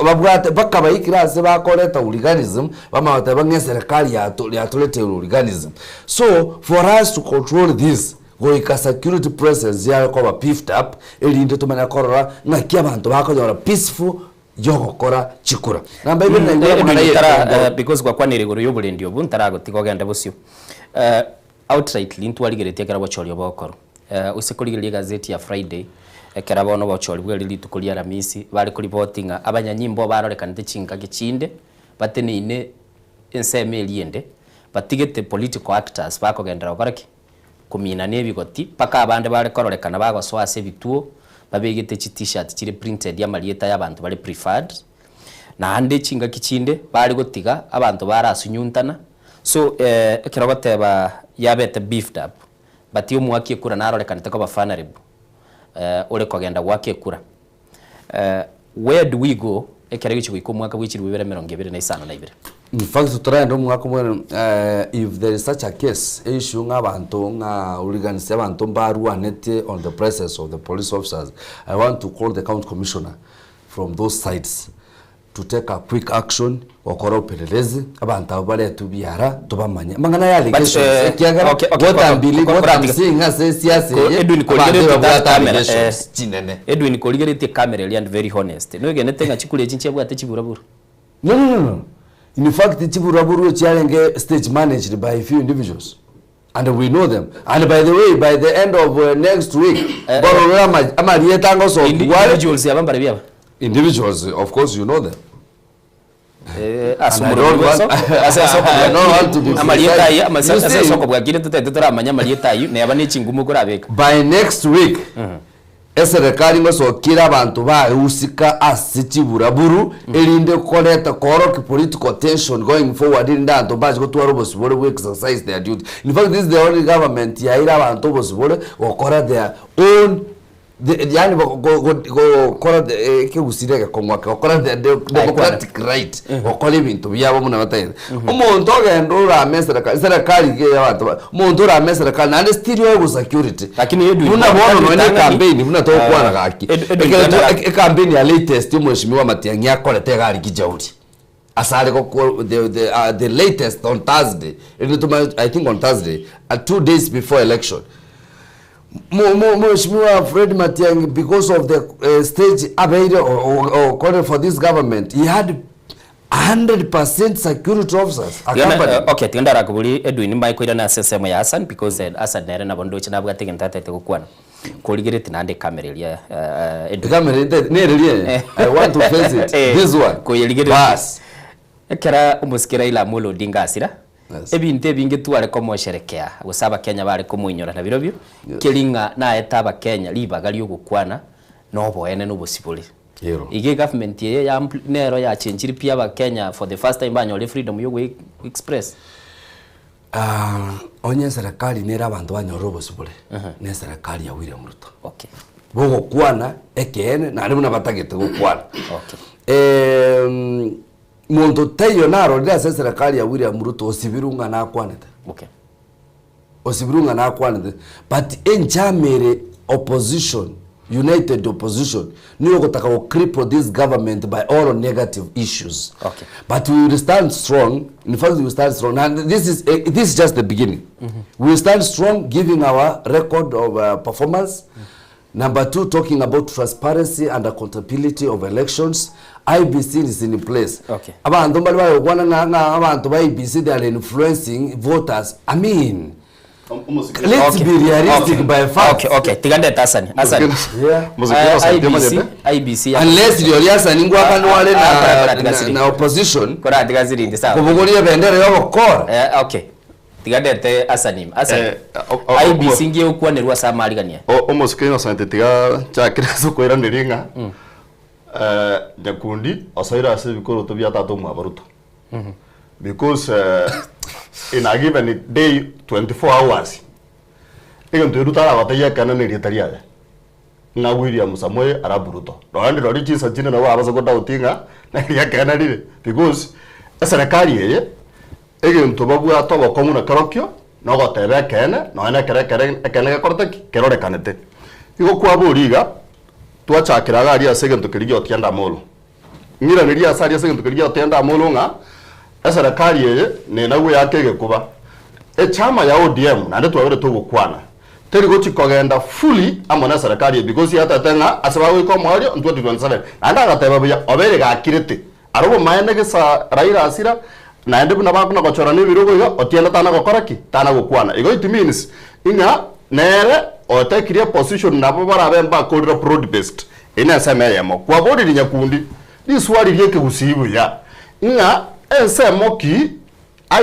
babwate bakabayikirase bakoreta hooliganism bamata bangye serikali yatolete hooliganism. So for us to control this goika security presence ya ko ba picked up elinde tumanya korora ngakia abantu bakonyora peaceful yogokora chikura namba ibe na because kwa kwanire guru yobulendi obu ntarago tikogenda busio outrightly ntwaligeretie kera Obochori Obokoro usikoligerie gazeti ya Friday ekera bono Obochori bweli litukulia Aramisi bali kuripotinga abanyanyimbo barorekanite chinga gichinde batenine enseme eliende batigete political actors bakogendera okoraki kumina nebigoti paka abande bale kororekana bagoswase bituo babegete t-shirt kiri printed ya marieta y'abantu bali preferred na ande chinga kichinde bali gotiga abantu barasunyuntana. So kiragoteba yabete beefed up bati umwaki kura narorekanite ko bafana rebu ore kogenda gwake kura where do we go ekere gichi ko mwaka bwikiri wibere 2025 na ibere. In fact turayendo mwaka mwe if there is such a case issue ngabantu nga organize abantu baruanete on the presence of the police officers, I want to call the county commissioner from those sides to take a quick action okora upelelezi abantu abale tubiara tubamanya mangana ya allegation ekiagara gotamsinga se siasa Edwin Koligerete camera and very honest no genete nga chikule chinche bwate chiburaburu no in fact chiburaburu chiarenge stage managed by a few individuals and we know them, and by the way by the end of next week borora amarieta ngo so individuals yabambare byaba individuals, of course you know them. By next week eserikali ngosokira abantu bausika asichiburaburu elinde koleta koroki political tension going forward in that baje ko twarobosibore we exercise their duty. In fact this is the only government yaira abantu bosibore okora their own yani go kora ke usirega komwaka okora the democratic right okole ibintu byabo muna batayira umuntu ogendo ra mesera serikali ke yabantu umuntu ra mesera kana and still yo security lakini yedu unabona no ne campaign muna to kwana gaki e campaign ya latest Mheshimiwa Matiang'i akolete gari kijauri asale ko the latest on Thursday I think on Thursday 2 days before election Mheshimiwa Fred Matiang'i, because of the stage or calling for this government, he had 100% security officers. Okay, tienda rakubuli Edwin mbai koida na sesemo ya Hassan because Hassan nere na bondo china bwa tegen tata te kokwana. Koligere tinande camera ya Edwin. Camera nere I want to face it. This one. Ko yeligere bas. Ekera umusikira ila mulo dingasira. Ebinte binge tuare komo sherekea gusaba Kenya bari kumuinyora na birobyo kilinga na etaba Kenya libagali ogukwana no boene no bosibole ige government ye ya nero ya chenjiri pia ba Kenya for the first time banyole freedom yo express onye serikali nera abantu banyoro bosibole ne serikali ya William Ruto okay bogo kwana ekene na ari muna batagete gukwana okay Muntu tayo naro ndia serikali ya William Ruto osibirunga na akwanete. Okay. Osibirunga na akwanete. But enjamere opposition, united opposition, niyo kutaka ko cripple this government by all negative issues. Okay. But we will stand strong. In fact, we will stand strong. And this is just the beginning. We will stand strong, giving our record of performance. Number 2, talking about transparency and accountability of elections. IBC is in place. Okay. Abantu bali bali kwana na abantu ba IBC they are influencing voters. I mean, let's be realistic by fact. Okay. Tigande Hassan. Yeah. IBC. Unless Hassan ngwa kanwale na opposition. Kora tigaziri ndi sawa. Kubugulia bendera yo bokora. Okay. Tigande Hassan. IBC ngiye ukwanirwa samarigania. Umusikino sante tiga chakira sokwera niringa. Nyakundi osaira ase bikoro to byatatu mwabaruto because in a given day 24 hours ego ndirutara bataya kana ni ritaria nga William Samoei araburuto ndo ndo chisa chine na wabaza ko dautinga na ya kana rire because serikali yeye ego ntobabu atoba komuna karokyo no gotebe kene no ene kere korte kerore kanete igo kwa buriga twachakiraga ari asege ntukirigyo tienda molo ngira niria asari asege ntukirigyo tienda molo nga serikali yeye ne nawe yakege kuba chama ya ODM na ndetu wabere tugukwana teri go chikogenda fully amona serikali because yata tenga asabawe ko mwali 2027 anda gateba bya obere gakirete arobo maende gesa Raila asira na ndebu na bakuna gochora ni birugo yo otienda tana gokoraki tana gukwana igo it means inga nere otekiria position nabo barabemba kodro broad based ina semeyemo kwa bodi nyakundi diswali lyeke gusibu ya inga ensemoki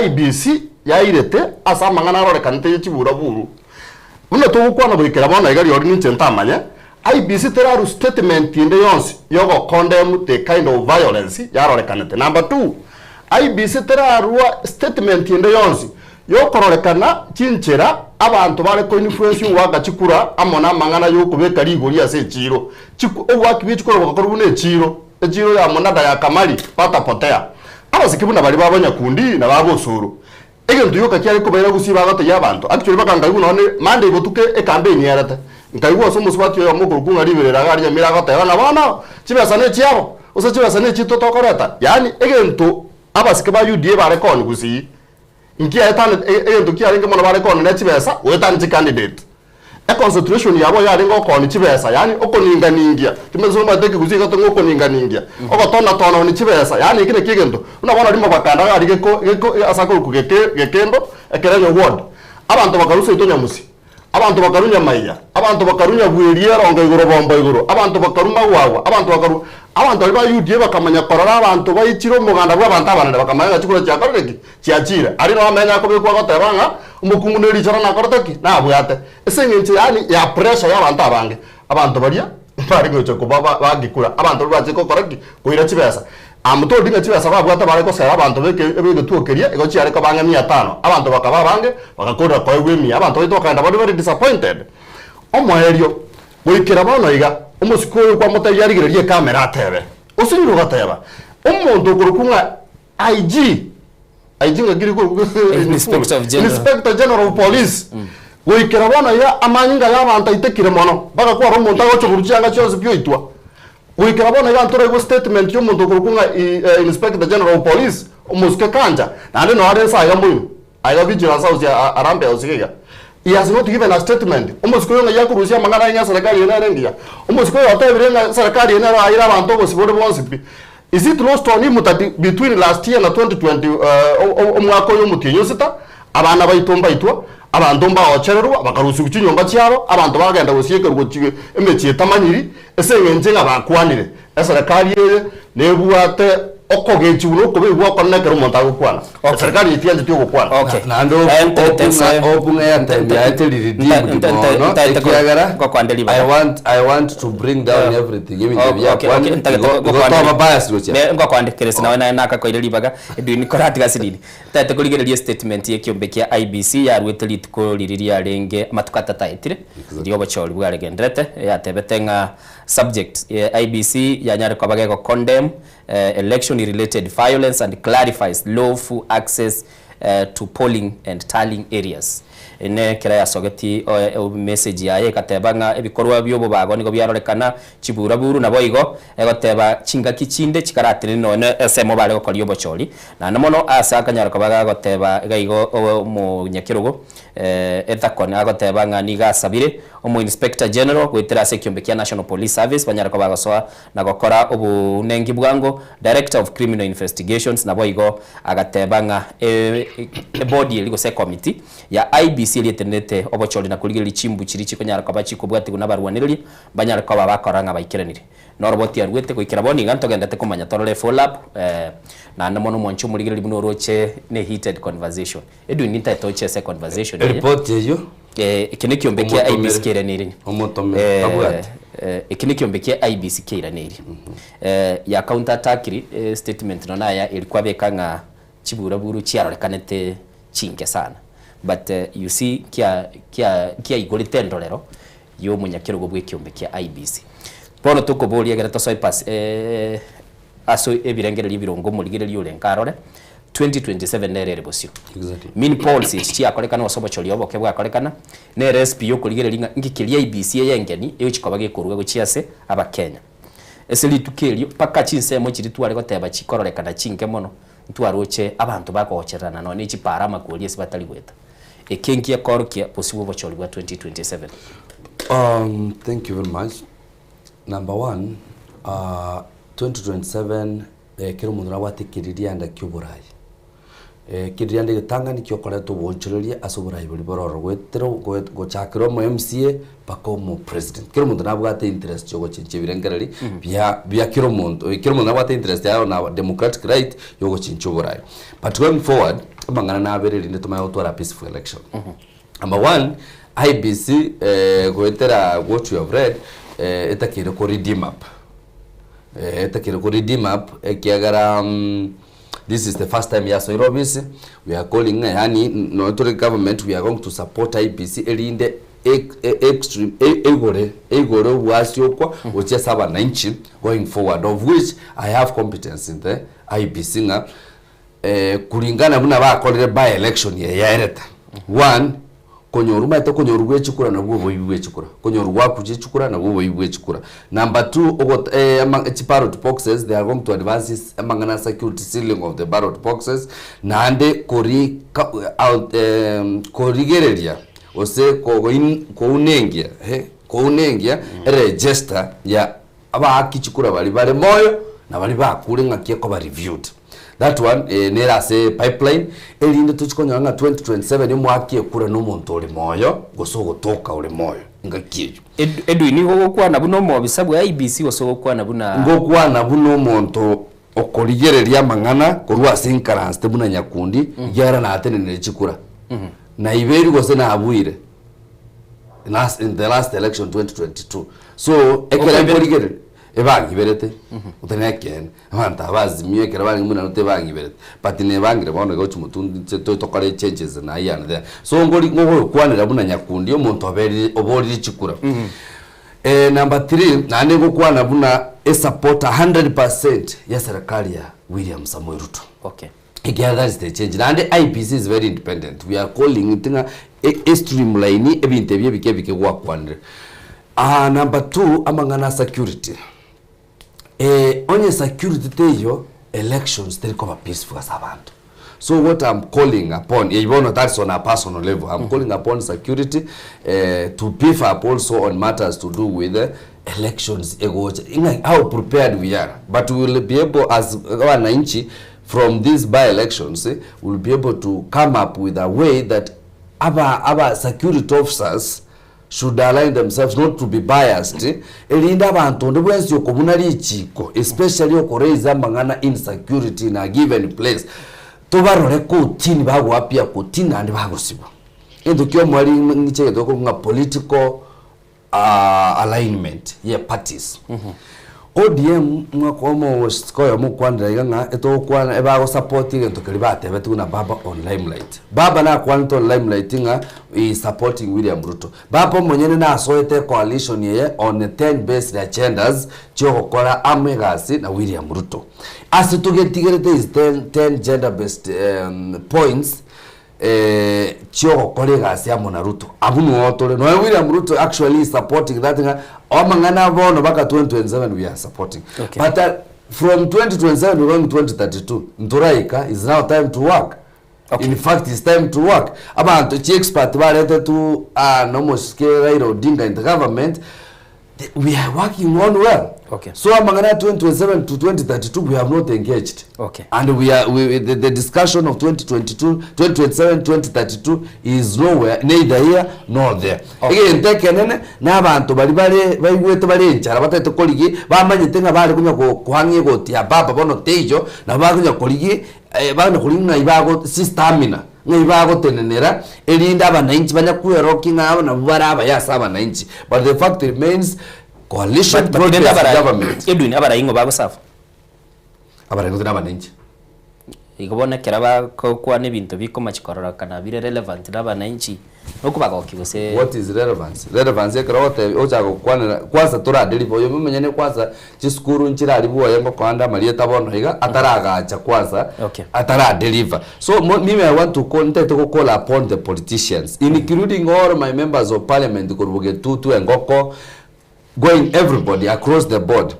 IBC yairete asa mangana rore kanite chibura buru uno to kwana bikira bona igari ori ninche ntamanye IBC teraru statement inde yonsi yogo condemn the kind of violence yarore kanite. Number 2, IBC teraru statement inde yonsi yokorekana chinchera abantu bare ko influence waga chikura amona mangana yokubeka ligori ase chiro obwaki bichikoro bakoro bune chiro ya monada ya kamali pata potea abasikibuna bali babanya kundi na babosoro ege nduyoka cyari ko bayira gusiba gato y'abantu actually bakanga yuno ne mande ibotuke e campaign yarata nkayuwa so muswati yo muguru kunga liberera gari nyamira gato yana bana kibasa ne cyabo usa kibasa ne chito tokoreta yani ege ntu abasikiba UDA bare kon gusi ingia etane ege ntu kyari ngemo bare kon ne kibasa wetani candidate a concentration yabo yari ngoko ni kibesa yani okoninga ningia timezo mateke gusiga to ngoko ninga ningia okotona ni kibesa yani kine kigendo unabona limo bakanda gari geko asako gekendo ekerenyo ward abantu bakarusa itonya musi abantu bakarunya maiya abantu bakarunya bwiriera onga igoro bomba igoro abantu bakaruma wawa abantu bali ba UDA bakamanya korora abantu bayikiro muganda bwa abantu abanana bakamanya chikuro kya kareki cyakira ari no amenya ko bekwa gotabanga umukungu ne richara na korotaki na bwate esengenche yani ya pressure y'abantu abange abantu baria bari ngocho ko bagikura abantu baje ko koraki kuira kibesa amuto dinga kibesa babwata bare ko sera abantu beke tuokeria ego cyari ko banga 500 abantu bakaba bange bakakora ko egwemi abantu bitokanda bari very disappointed omoerio wikira bano iga umusiko kwa mota yarigirerie kamera atebe usinyiro gateba umuntu kurukunga IG ngagiri ko Inspector General of Police wikira bana ya amanyinga y'abantu itekire mono baka kwa romonta gocho burucyanga cyose byoitwa wikira bana ya ntore go statement y'umuntu kurukunga Inspector General of Police umusike kanja nande no hare sa ya muino aiga vigilance house ya arambe usikiga. He has not given a statement. Umusiko yonga yakurusia mangana ya serikali yenarengia. Umusiko yotabirenga serikali yenara ayira abantu bosibode bonsipi. Is it lost on him that between last year na 2020 umwako yo mutinyo sita abana bayitomba itwa abantu mba ochererwa bakarusi kuchinyomba cyabo abantu bagenda gusiyeke rwokiwe emekiye tamanyiri esengenje ngabakwanire serikali ye nebuate okogechi uno ko bigwa konekero montago kwana serikali itianje tyo kwana nando opunga ya time ya teliri I want to bring down everything even ngwa kwandikire sina wana naka ko ireli baga ebi ni korati gasinini tate kuligereria statement ye kiombe kia IBC ya rweteli ko liriria renge matukata taitire ndio Obochori bwaregendrete ya tebetenga subject IBC ya nyare kwa bagego condemn election related violence and clarifies lawful access to polling and tallying areas. Ene kira ya sogeti message yaye katebanga ebikorwa byo bago niko byarorekana chibura buru na boigo egoteba chinga kichinde chikaratire none esemo bale gokori Obochori na namono asa kanyara kabaga goteba gaigo mu nyakirugo etakone agoteba ngani gasabire omu Inspector General gwetera sekiombe kia National Police Service banyara kabaga soa na gokora obunengi bwango Director of Criminal Investigations na boigo agatebanga body ligo se committee ya IBC lietendete Obochori na kuligeli chimbu chirichi konyara kabachi kubwati kuna barwaniriri banyara kwa bakoranga baikeranire no roboti arwete kuikira boni ganto gendete kumanya torole follow up na namono monchu muligeli buno roche ne heated conversation edu nita toche se conversation report yeyo ikine kiombe kia IBC kiranire omotome abwati ikine kiombe kia IBC kiranire ya counter attack statement nona ya ilikuwa bekanga chibura buru chiarorekanete chinge sana but you see kia igorite ndorero yo munyakirugo bwe kiumbe kia IBC bono tukoboria gera to pass aso ebirengereri birongo muligereri ulenkarore 2027 nerere bosio exactly min policies chia kolekana Obochori Oboke Bwaeta ne recipe yo kuligereria ngikiria IBC yengeni eyo chikoba gikuruga guchiase abakenya eseli tukelio paka chinsemo chiri tware goteba chikororekana chinke mono ntwaroche abantu bakocherana no ni chipara makuri esi batali gweta ekenkia korkia possible Obochori bwa 2027. Thank you very much. Number one, 2027 kero mundu watikiriria nda kyuburai kiriande gitanga nikyo koreto bonchereria asuburai buri bororo gwetero gochakiro mu MCA pako mu president kero mundu nabwate interest yo gochinche birengereri bya kero mundu nabwate interest yayo na democratic right yo gochinche burai but going forward amangana na abereri ndetuma utwara peaceful election. Number one, IBC gwetera what you have read etakire ko redeem up ekiagara this is the first time yaso irobisi we are calling yani no government we are going to support IBC elinde extreme egore wasiokwa uche saba 90 going forward of which I have competence in the IBC nga kulingana buna bakolere by election ya ereta one konyoruma ito konyorugwe chukura na bwo boyibwe chukura konyorugwa kuje chukura na bwo boyibwe chukura. Number 2 ogot among ballot boxes they are going to advance amangana security sealing of the ballot boxes na ande korigereria ose ko unengia register ya aba akichukura bali moyo na bali bakure ngakie ko ba reviewed. That one nera se pipeline elinde tuchikonya nga 2027 mwaki kura no muntu oli moyo gosogo toka oli moyo ngakiyo edu ni go kwa na buno mo bisabu ya IBC gosogo kwa na buna ngokwa na buno muntu okoligereria mangana korwa sinkarans te buna nyakundi yara na atene ne chikura na iberi gose na abuire in the last election 2022 so ekera koligere ebangi berete uteneken abanta bazimye kera bangi muna note bangi berete but ne bangi rebono go chumutundi to tokare changes na yana there so ngoli kwanira buna nyakundi omuntu obori chikura. Number 3 nane go kwana buna support 100% ya serikali ya William Samoei Ruto. Okay. Again, that is the change. And the IBC is very independent. We are calling it a streamline ebinte bike work one. Number 2 amangana security. Onye security teyo elections they come peaceful as abantu. So what I'm calling upon, even that's on a personal level, I'm calling upon security to beef up also on matters to do with elections. How prepared we are, but we will be able as wananchi from these by-elections, we'll be able to come up with a way that our security officers should align themselves not to be biased. Elinda abantu ndobwensi okomunali chiko, especially okoreza mangana insecurity in a given place. Tobarore ko tini bago apia ko tina andi bago sibo. Endo kyo mwali ngiche doko nga political alignment ye parties. ODM mwakomo sikoyo mukwandira iganga eto kwana ebago supporting ento kelibate betu na baba on limelight. Baba na kwanto limelight nga is supporting William Ruto. Baba mwenyene na asoete coalition ye on 10 based agendas choko kora amegasi na William Ruto. Asitugetigere is 10 gender based points choko kolegasi ya mona Ruto abunu otole no William Ruto actually is supporting that omangana bono baka 2027 we are supporting. Okay. But from 2027 we're going to 2032 Nturaika is now time to work. Okay. In fact it's time to work abantu chi expert barete to no moskera iro dinga in the government we are working on well. Okay. So amangana 2027 to 2032 we have not engaged. Okay. And the discussion of 2022, 2027, 2032 is nowhere, neither here nor there. Okay. Again, tekenene na abantu bali bayigwete bali enchara batete koligi bamanye tenga bali kunya kuhangye goti ya baba bono tejo na bakunya koligi bana kulinga ibago stamina ngibago tenenera elinda abananchi banya kuyeroki ngaba na baraba yasaba abananchi, but the fact remains coalition project government edwin abara ingo bago safu abara ngo n'abananchi igobone keraba kwa ne bintu biko machikorora kana bire relevant n'abananchi nokubagoki gose. What is relevance? Relevance ekrote ocha gukwanira kwanza turadelivo yo mumenyane kwanza chiskuru nchirari buwa yango kwanda marieta bono higa ataragacha kwanza ataradeliver. So mimi I want to call upon the politicians including all my members of parliament kurubuge tutu engoko going everybody across the board.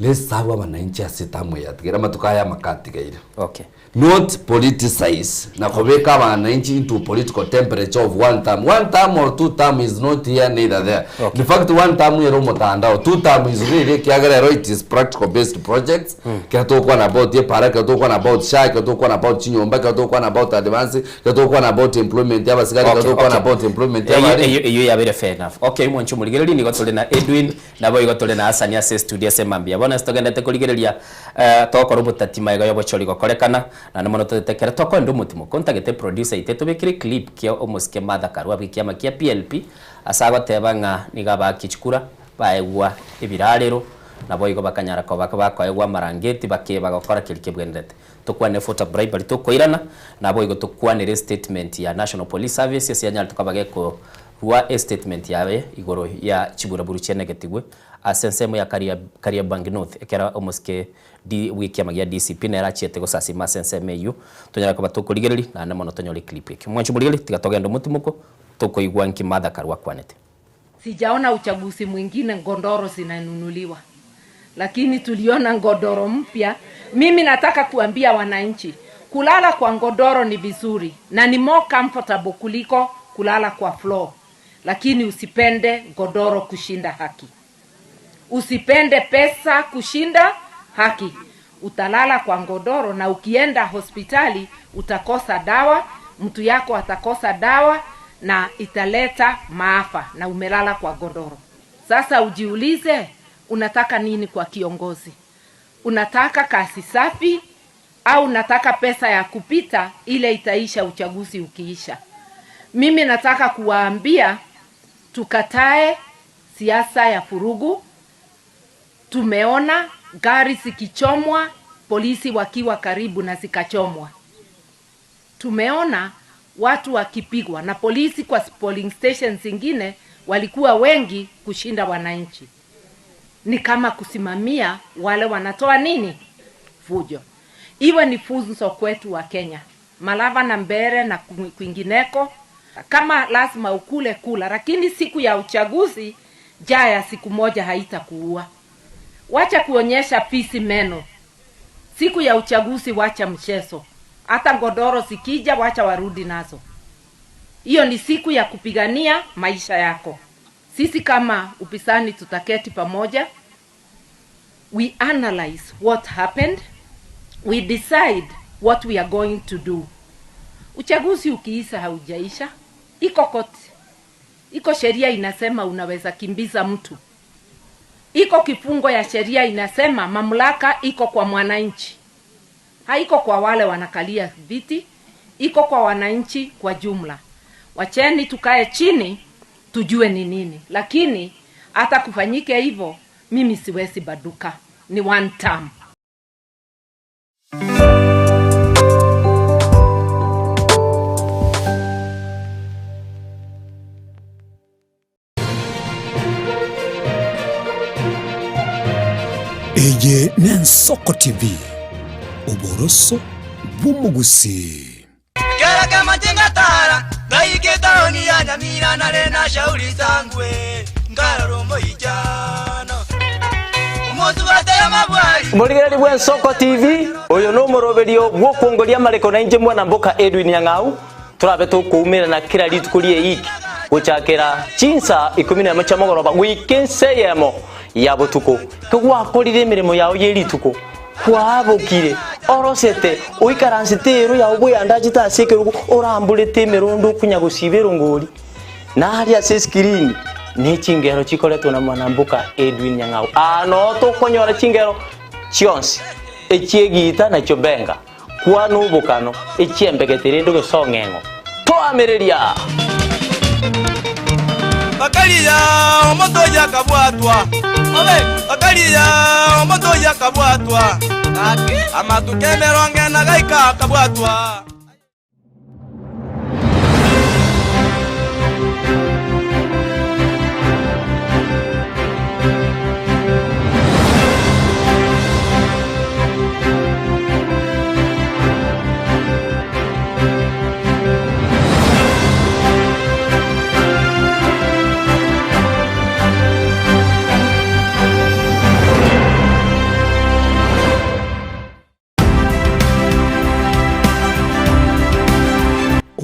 Let's have wananchi asitamu yatigera matukaya makati gaire. Okay. Not politicize na kubeka wananchi into political temperature of one term or two term is not here neither there. Okay. In fact one term yero mutandao, two term is really kiagara it is practical based projects. Kato kwa about ye para, kato kwa about shy, kato kwa about chinyomba, kato kwa about advance, kato kwa about employment ya basigari, kato kwa about employment ya bari. You are very fair enough. Okay, mwanchu muligereli ni gotole na Edwin na boy gotole na Asani ase studio semambia. Bona stogenda te kuligerelia toko robutatima ya Obochori gokorekana. Na nomono tetekera toko ndo mutimo kontagete producer iteto bekire clip kia omoske mother karwa bikiama kia PLP asago tebanga nigaba kichukura baegwa ebirarero nabo bakanyara ko bakwa marangeti bakeba gakora kirike bwendete tukwane photo bribery tukoirana nabo igo tukwane statement ya National Police Service ya nyal tukabage ko ruwa statement yawe igoro ya chibura buru chene getigwe asensemo ya karia Bank North ekera omoske di wiki ya magia DCP na rachiete go sasima senseme yu tonyara ko batukuligereri na namono tonyori clip yake mwanchu buligeri tigatogenda mutimuko tukoigwa nki mother karwa kwanete. Sijaona uchaguzi mwingine ngondoro zinanunuliwa, lakini tuliona ngodoro mpya. Mimi nataka kuambia wananchi kulala kwa ngodoro ni vizuri na ni more comfortable kuliko kulala kwa floor, lakini usipende ngodoro kushinda haki. Usipende pesa kushinda haki. Utalala kwa ngodoro na ukienda hospitali utakosa dawa, mtu yako atakosa dawa na italeta maafa na umelala kwa godoro. Sasa ujiulize unataka nini kwa kiongozi? Unataka kasi safi au unataka pesa ya kupita ile itaisha uchaguzi ukiisha? Mimi nataka kuwaambia tukatae siasa ya furugu. Tumeona gari zikichomwa, polisi wakiwa karibu na zikachomwa. Tumeona watu wakipigwa na polisi kwa polling stations zingine walikuwa wengi kushinda wananchi. Ni kama kusimamia wale wanatoa nini? Fujo. Iwe ni funzo kwetu wa Kenya. Malava na Mbere na kwingineko, kama lazima ukule kula, lakini siku ya uchaguzi jaya siku moja haitakuua. Wacha kuonyesha pisi meno. Siku ya uchaguzi wacha mchezo. Hata godoro zikija wacha warudi nazo. Hiyo ni siku ya kupigania maisha yako. Sisi kama upisani tutaketi pamoja. We analyze what happened. We decide what we are going to do. Uchaguzi ukiisha haujaisha. Iko koti. Iko sheria inasema unaweza kimbiza mtu. Iko kifungo ya sheria inasema mamlaka iko kwa mwananchi. Haiko kwa wale wanakalia viti, iko kwa wananchi kwa jumla. Wacheni tukae chini tujue ni nini. Lakini hata kufanyike hivyo mimi siwezi baduka. Ni one term. Eye Nensoko TV Uboroso Bumugusi Kera kama tingatara Gaike taoni ya nyamira na rena shauri zangwe Ngara rombo ijano Umotu wataya mabwari Muligeri bwe Nsoko TV Oyo no moroberio gwokongoria mareko na inje mwana mboka Edwin Yang'au Turabe tukumira na kila litu kulie iki Guchakera chinsa 10 chamogoroba wikenseyemo yabo tuko kugwakorire emirimo yawo yerituko kwabokire orosete uikaransitero yawo buyanda chitaseke orambulete emirondo kunyagusibero ngoli nari ase screen ne chingero chikoletwa na mwanambuka Edwin Yang'au ano to konyora chingero chionsi echiegita na chobenga kwa nubukano echiembegetere ndo gesongengo to ameriria Bakaliya omoto yakabwa kabwatwa obe akalia omoto ya kabwatwa amatukemerwa ngena gaika kabwatwa.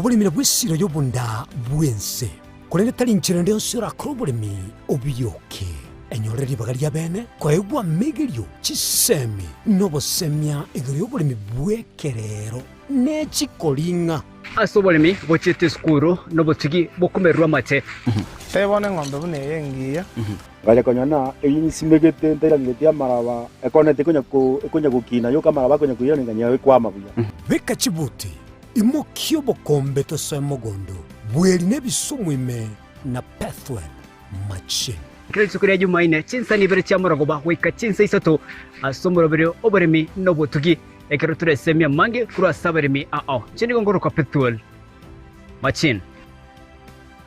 Obulimire bw'essiro y'obunda bw'ense kulenge talinchira ndio sira krobulimi obiyoke enyore libaga lya bene kwaegwa megelyo chisemi nobosemya egero obulimi bwekerero n'ekikolinga ase obulimi bochete skuru nobotigi bokumerwa mate tebone ng'ombe bune yengiya ngale konyana eyinsimegete nterangete amaraba ekonete konya gukina yo kamaraba konya kuyana nganya kwama buya beka chibuti imokio bokombe tosemogondo bweli nebisumwime na pathway machine kile sukuri ya Jumaine chinsa ni bere chamuragoba weka chinsa isato asomoro bere oberemi nobotugi ekero turesemia mange kura saberemi chini gongoro kwa pathway machine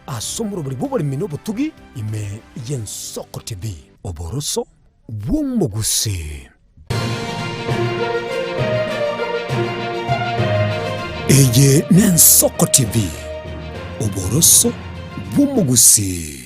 asomoro bere boberemi nobotugi ime yensoko TV oboroso bw'omugusi. Eye n'ensoko TV oboroso bw'omugusi.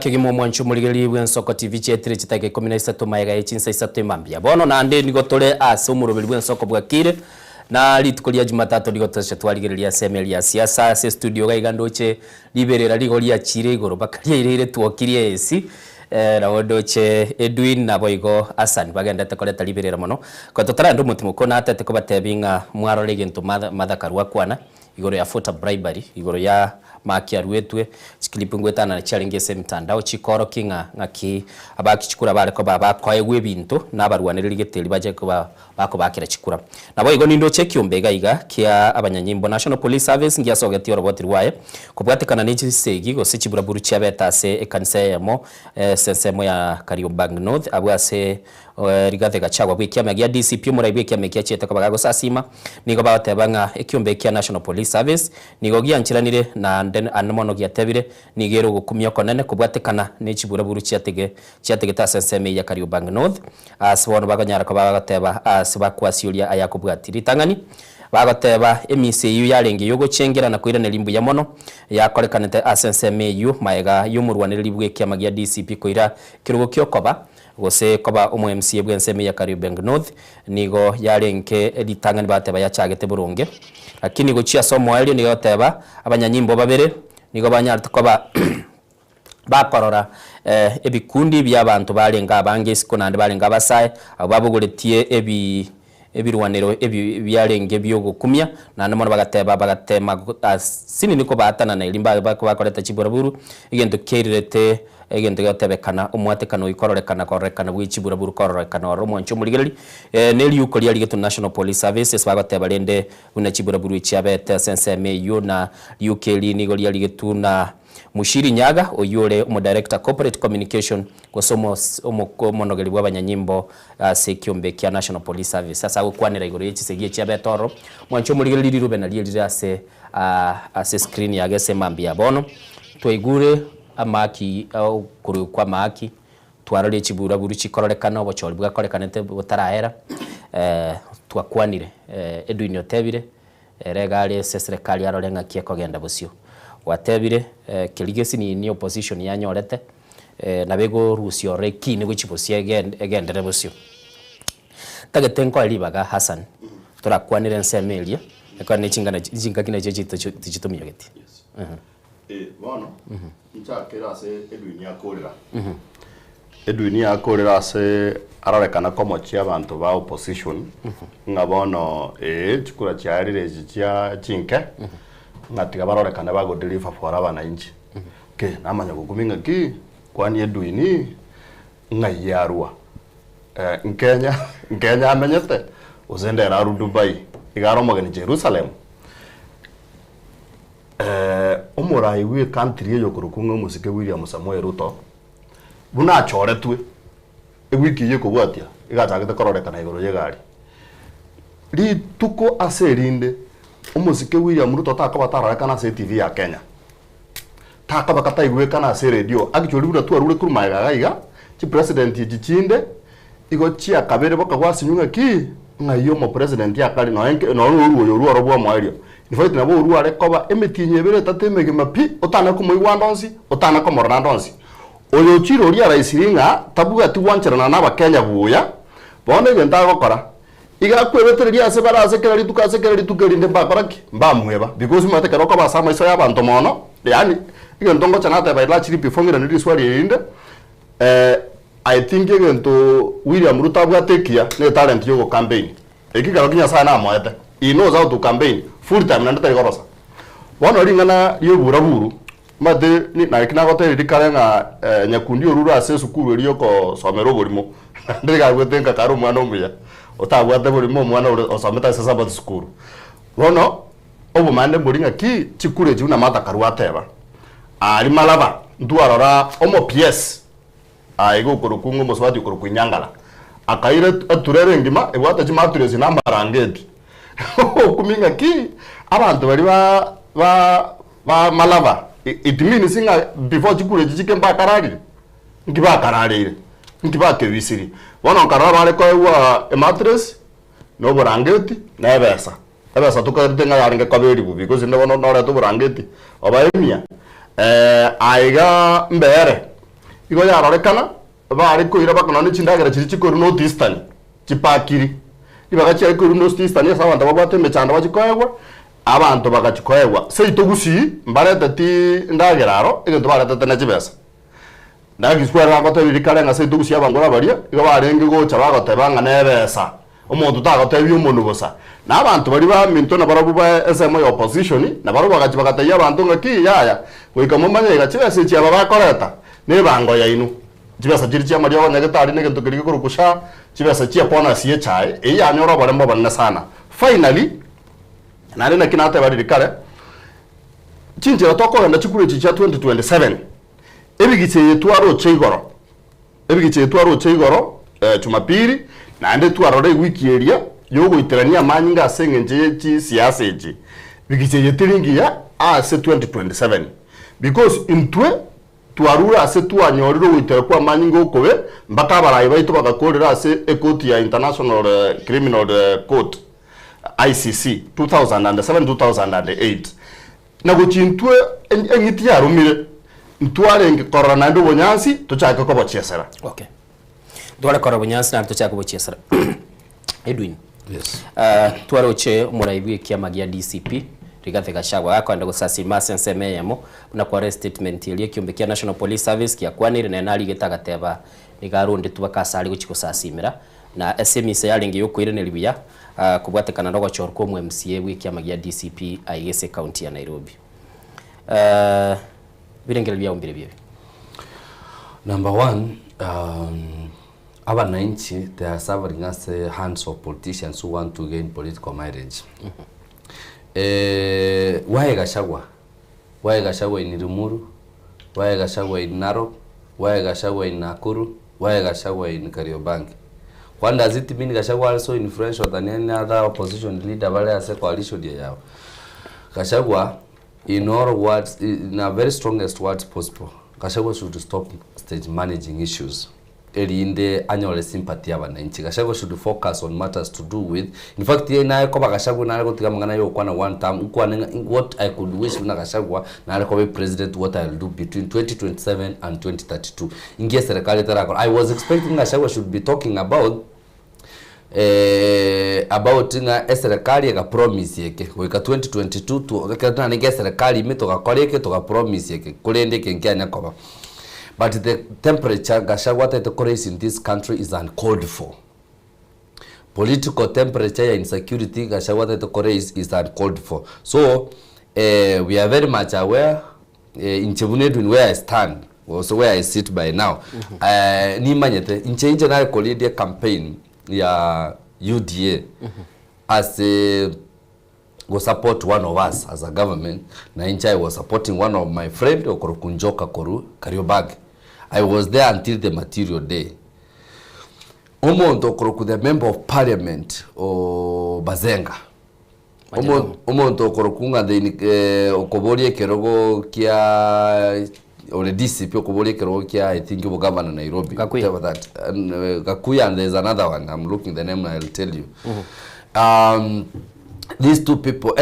Kigi mwancho muligeli bw'ensoko TV chetire chitake 13 maega echinsa isatu mambia bono nande nigotore ase omuroberi bw'ensoko bwakire na litukolia Jumatatu ligotosha twaligereria semeli ya siasa ase studio gaigandoche liberera ligolia chire igoro bakaria irere tuokirie esi na wodoche Edwin na boigo Hassan bagendete koleta liberera mono ko totara ndo mutimo kona atete ko batebinga mwaro legento madhakarwa kwana igoro ya fota bribery igoro ya makia ruetwe chikilipungweta na challenge se mtandao chikoro kinga ngaki abaki chikura bale ko baba kwaegwe bintu nabarwanire ligeteli baje ko bako bakira chikura nabo igo nindo chekiumbega iga kia abanyanyimbo National Police Service ngia sogeti robot rwaye kubwatekana n'iki segi go se chiburaburu cyabeta se ekanisa yamo sensemo ya Kariobangi North abwase rigathe gachagwa bwikiame gya DCP muraibe kiame kya chete ko bagago sasima nigo batebanga ekiumbe kya National Police Service nigo gianchiranire na anomono gya tebire nigero gukumya konene kubwatekana n'ekiburaburu cyatege tasenseme ya Kariobangi North aswono baganyara ko bagateba asibakwasiulia ayakubwatiri tangani bagateba emise yu yarenge yogo chengera na kuirana limbu ya mono yakorekanete asenseme yu maega yumurwanire libwe kiama gya DCP koira kirugo kyokoba gose koba omo MCA bwenseme ya Kariobangi North nigo yarenke editangani bateba yachagete burunge lakini gochia somo alio nigo teba abanyanyimbo babere nigo banyarta koba bakorora ebikundi by'abantu barenga abange siko nande barenga abasaye ababuguretie ebirwanero byarenge byo gukumya na namo bagatema sini niko batana na ilimba bakoreta chiburaburu igendo kerirete egento gatebekana umwatekano ikororekana bw'ichiburaburu kororekana romwancho muligereri neli uko lyali getu National Police Services bagateba lende una chiburaburu ichiabete senseme yo na UK nigo lyali getu na Mushiri Nyaga oyure umu director corporate communication kosomo monogeli bw'abanyanyimbo sekiombe kya National Police Service sasa ukwanira igoro yechisegie chiabetoro mwancho muligereri lirube na lyali ase screen yagese mambia bono twaigure amaki au kuru kwa maki twarore chiburaburu chikororekana Obochori bwakorekanete butarahera twakwanire Edwin Otebire regale serikali arorenga kiekogenda busio watebire kiligesi ni opposition yanyorete na bego rusio reki ni guchibusia egendere busio tagetenko alibaga Hassan turakwanire nsemelia ekane chingana kina chitumyo geti bono nchakera se Edwin yakorera Edwin yakorera se ararekana komo chia abantu ba opposition ngabono chikura chiarire chia chinke ngatiga barorekana bagodeliver for abananchi ke namanya gukuminga ki kwani Edwin ngai yarua Nkenya amenyete uzendera ru Dubai igaro magani Jerusalem umurai wi country yo kurukunga musike William Samuel Ruto buna choretwe wiki ye kubwatia igatagite kororekana igoro ye gari ri tuko aserinde umusike William Ruto takabatararekana ase TV ya Kenya takabakata igwekana ase radio actually buna twarure kurumaiga gaiga chi president yichinde igo chia kabere boka gwasinyunga ki ngayo mo president ya kali no enke no ruo robwa mwario ni fight na bo ruo are koba emetinye bere tatemege mapi otana ko moiwa ndonsi otana ko morana ndonsi oyo chiro ria raisiringa tabuga tuwancherana na Kenya buya bone genda gokora iga kwebetereria ase barase kerari tukerinde mbakoraki mbamweba because mate karoko basama iso y'abantu mono yani iga ndongo chanata baila chiri bifongira ndi swali inde I think to William Ruto abwatekia ne talent yo campaign ekikaro kinya sana moete he knows how to campaign full time na ndata igorosa bono ringana yo buraburu mate ni na kina gote rikarenga nyakundi oruru ase sukuru eriyo ko somero gorimo ndiga gwetenga karo mwana omuya otagwate gorimo mwana osometa sasa bat sukuru bono obo mande boringa ki chikure juna mata karwateba ari malaba nduarora omo PS aigo kurukungu muswati kurukunyangala akaire aturere ngima ebwata chimature zina marangeti kuminga ki abantu bari ba malava it means inga before chikure chichike mbakararire ngiba kebisiri wono karara bare ko wa mattress no burangeti na ebesa tukarite nga yaringe kaberi bu because ndo no to burangeti obaemia aiga mbere igo yarorekana bari ko iraba kana ni chindagera chiri chikoru no distance chipakiri ibaga chiri ko no distance asa abantu babate mechanda bachikoywa abantu bagachikoywa seito gusi mbarete ti ndageraro igento barete tena chibesa ndagiswera ngoto birikarenga seito gusi abangora baria igo barenge gocha bagote banga nebesa omuntu tagotebi umuntu bosa na abantu bari ba minto na barabu ba SM opposition na barabu bagachibagata abantu ngaki yaya wikamumanye gachibesa chi ababakoreta ne bango ya inu chibesa chiri chia mario nyagetari ne gento kiri kurukusha chibesa chia pona sie chai ya nyoro bare mbo banna sana finally nari na kinata bari dikare chinjira toko na chikure chicha 2027 ebigiche yetwaro cheigoro chumapiri na ande twarore wiki area yogo iterania manyinga asenge chi siasa eji bigiche yetiringia ase 2027 because intwe twarura ase twanyoriro gwitere kwa manyingo kowe mbaka barayi baitu bagakorera ase ekoti ya International Criminal Court ICC 2007-2008 na guchintwe engiti ya rumire ntware ngikorana ndo bonyansi tuchaka ko bochesera okay dwara kora bonyansi na tuchaka bochesera Edwin yes tware uche muraibu kiama gia DCP Rigathi Gachagua akwenda gusasima senseme yemo na kwa statement ile kiumbekia National Police Service kia kwanire na nali getagateba igarundi tubakasari guchikusasimira na SMS yalingi yokwire ne libuya kubwatekana ndogo chorko mu MCA wiki amagia DCP aigese county ya Nairobi birengere bya umbire bibi. Number one, abananchi they are suffering as hands of politicians who want to gain political mileage. Why Gachagua in Limuru, why Gachagua in Narok, why Gachagua in Nakuru, why Gachagua in Kariobangi? What does it mean Gachagua also influential than any other opposition leader vale as a coalition yao? Gachagua, in all words, in a very strongest words possible, Gachagua should stop stage managing issues. In the annual sympathy of an Gachagua should focus on matters to do with. In fact, I come Gachagua na go tikamangana yo kwana one time. What I could wish na Gachagua na go president. What I'll do between 2027 and 2032. In case I was expecting Gachagua should be talking about nga serikali ya promise yake weka 2022 to kana ni serikali imetoka koreke toka promise yake kulende kenkanya kwa. But the temperature Gachagua is in this country is uncalled for. Political temperature and insecurity Gachagua is uncalled for. So we are very much aware in Chebunedwin where I stand, also where I sit by now. Ni manyete inche na kolide campaign ya UDA as a was support one of us as a government. Na inche I was supporting one of my friend Okorokunjoka Koru Kariobangi. I was there until the material day. Omonto Okoroku, the member of parliament o Bazenga. Omonto Okorokunga the Okoborie Kerogo kia or the DCP Okoborie Kerogo kia, I think you governor Nairobi. Gakuya. That. Gakuya, and there's another one. I'm looking the name, I'll tell you. These two people,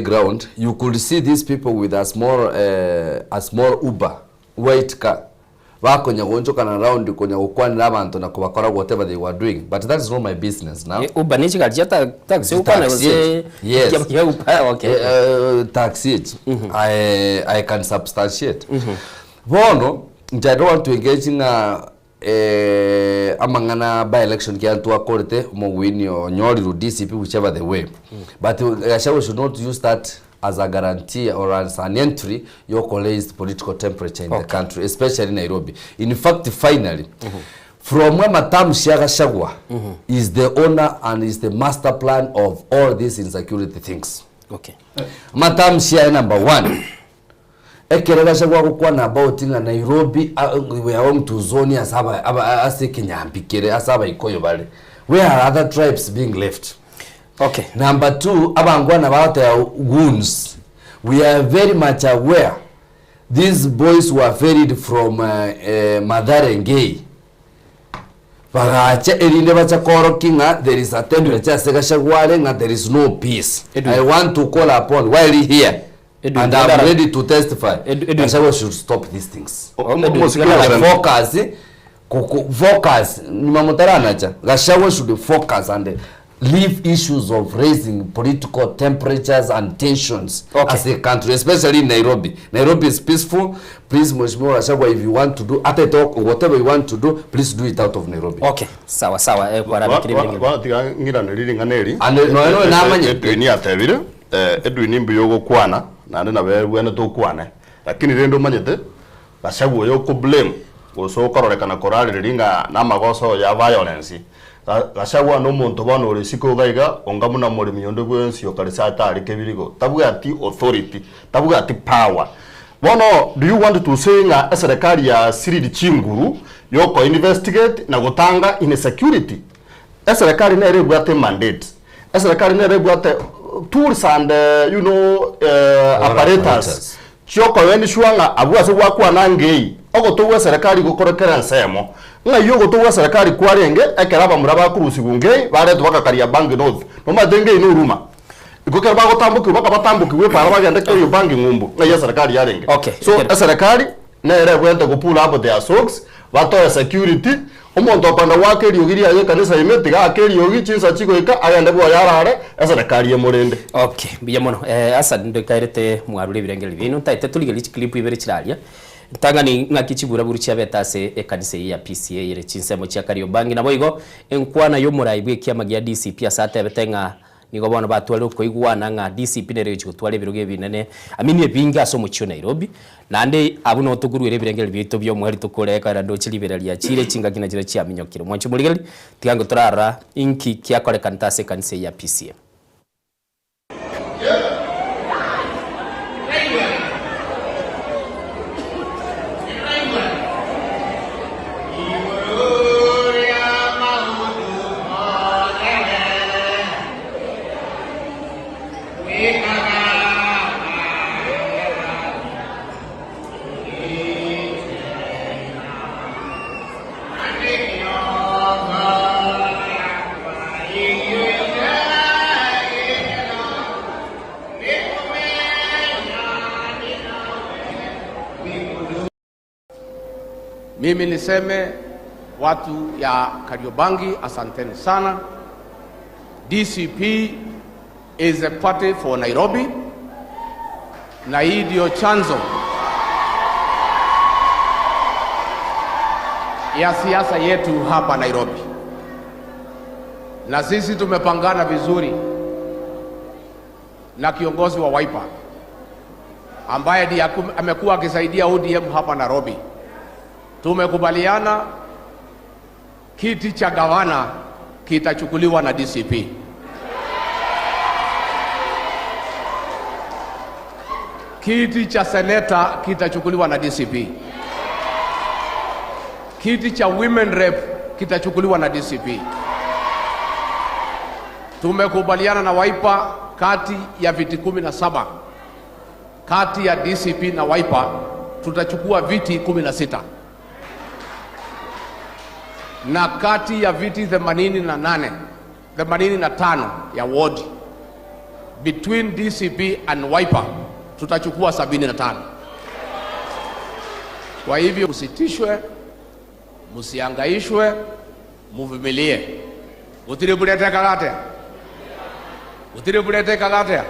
ground, you could see these people with a small Uber, white car. Wakonya gonjoka around konya ukwani abantu na kubakora whatever they were doing, but that is not my business now. Uber nichi kajata taxi ukwana uze yes okay. Taxi I can substantiate. Bono I don't want to engage in amangana by election kiantu akorete mowini or nyori ru DCP whichever the way. But we should not use that as a guarantee or as an entry your raised political temperature in the country, especially in Nairobi. In fact, finally, from where Matam Gachagua is the owner and is the master plan of all these insecurity things. Okay. Matam Shia number 1. Ekere Gachagua kukwa na about in Nairobi, we are home to zone as Kenya Pikere, asaba ikoyo bale. Where are other tribes being left? Okay. Number 2, abangwana about their wounds. We are very much aware these boys were ferried from Mathare Ngei. There is a temperature, there is no peace. I want to call upon while here, and I'm ready to testify. Gachagua should stop these things. Focus. Gachagua should focus and leave issues of raising political temperatures and tensions as a country, especially in Nairobi. Nairobi is peaceful. Please, Mheshimiwa Gachagua, if you want to do, after talk, whatever you want to do, please do it out of Nairobi. Okay. Sawa. Kwa rabikiri bingi. Tiga ngira niriri nganeri. No namanye. Edwini atevire. Edwini mbiyogo kwana. Nande na wena to kwane. Lakini rendo manyete. Gachagua yoko blame. Oso kororeka korali ringa na magoso ya violence. Gachagua no muntu bano uri siko gaiga ongamuna muri myondo gwensi yokarisa atari kebirigo tabuga ati authority tabuga ati power. Bono, do you want to say nga serikali ya Sirili Chinguru yoko investigate na gutanga insecurity? Serikali na ere bwate mandate. Serikali na ere bwate tools and apparatus. Choko wendi shuanga abua se wakwa nangei. Ogo towa serikali gukorekera nsemo. Nga yogo towa serikali kwarenge ekeraba muraba kurusi gungei bare tubaka kariya bangi north. Noma denge ino ruma. Ikokera bago tambuki baka batambuki we para bagenda ko yo bangi ngumbu. Nga ya serikali yarenge. Okay. So serikali na ere kwenda go pull up their socks, bato security, omonto panda wake ryogiri aye kanisa imeti ga akeri yogi chinsa chiko ika ayande bo yarare serikali yemurende. Okay, biya mono. Asa ndekairete mwarure birengeli bino taite tuligeli clip ibere kiralia. Tangani ngakicibura buri cyabetase ekanise ya PCA yere chinsemo cya Kariobangi nabo igo enkwana yo murayibwe kyamagia DCP asate betenga nigo bona batwale ko igwana nga DCP nere gutwale biruge binene amini binga so mu Nairobi nande abuno tugurwire birengeli bito byo mwari tukoreka rando chiliberelia chire chinga kina chira cya minyokiro mwancho muligeli tigango turara inki kyakoreka ntase kanise ya PCA. Mimi niseme watu ya Kariobangi, asanteni sana. DCP is a party for Nairobi, na hii ndio chanzo ya siasa yetu hapa Nairobi, na sisi tumepangana vizuri na kiongozi wa Wiper ambaye ndiye amekuwa akisaidia ODM hapa Nairobi. Tumekubaliana kiti cha gavana kitachukuliwa na DCP. Kiti cha seneta kitachukuliwa na DCP. Kiti cha women rep kitachukuliwa na DCP. Tumekubaliana na Wiper kati ya viti 17 kati ya DCP na Wiper tutachukua viti 16, na kati ya viti 85 ya ward between DCP and Wiper tutachukua 75. Kwa hivyo usitishwe, musiangaishwe, muvumilie. Utiribulete kagate.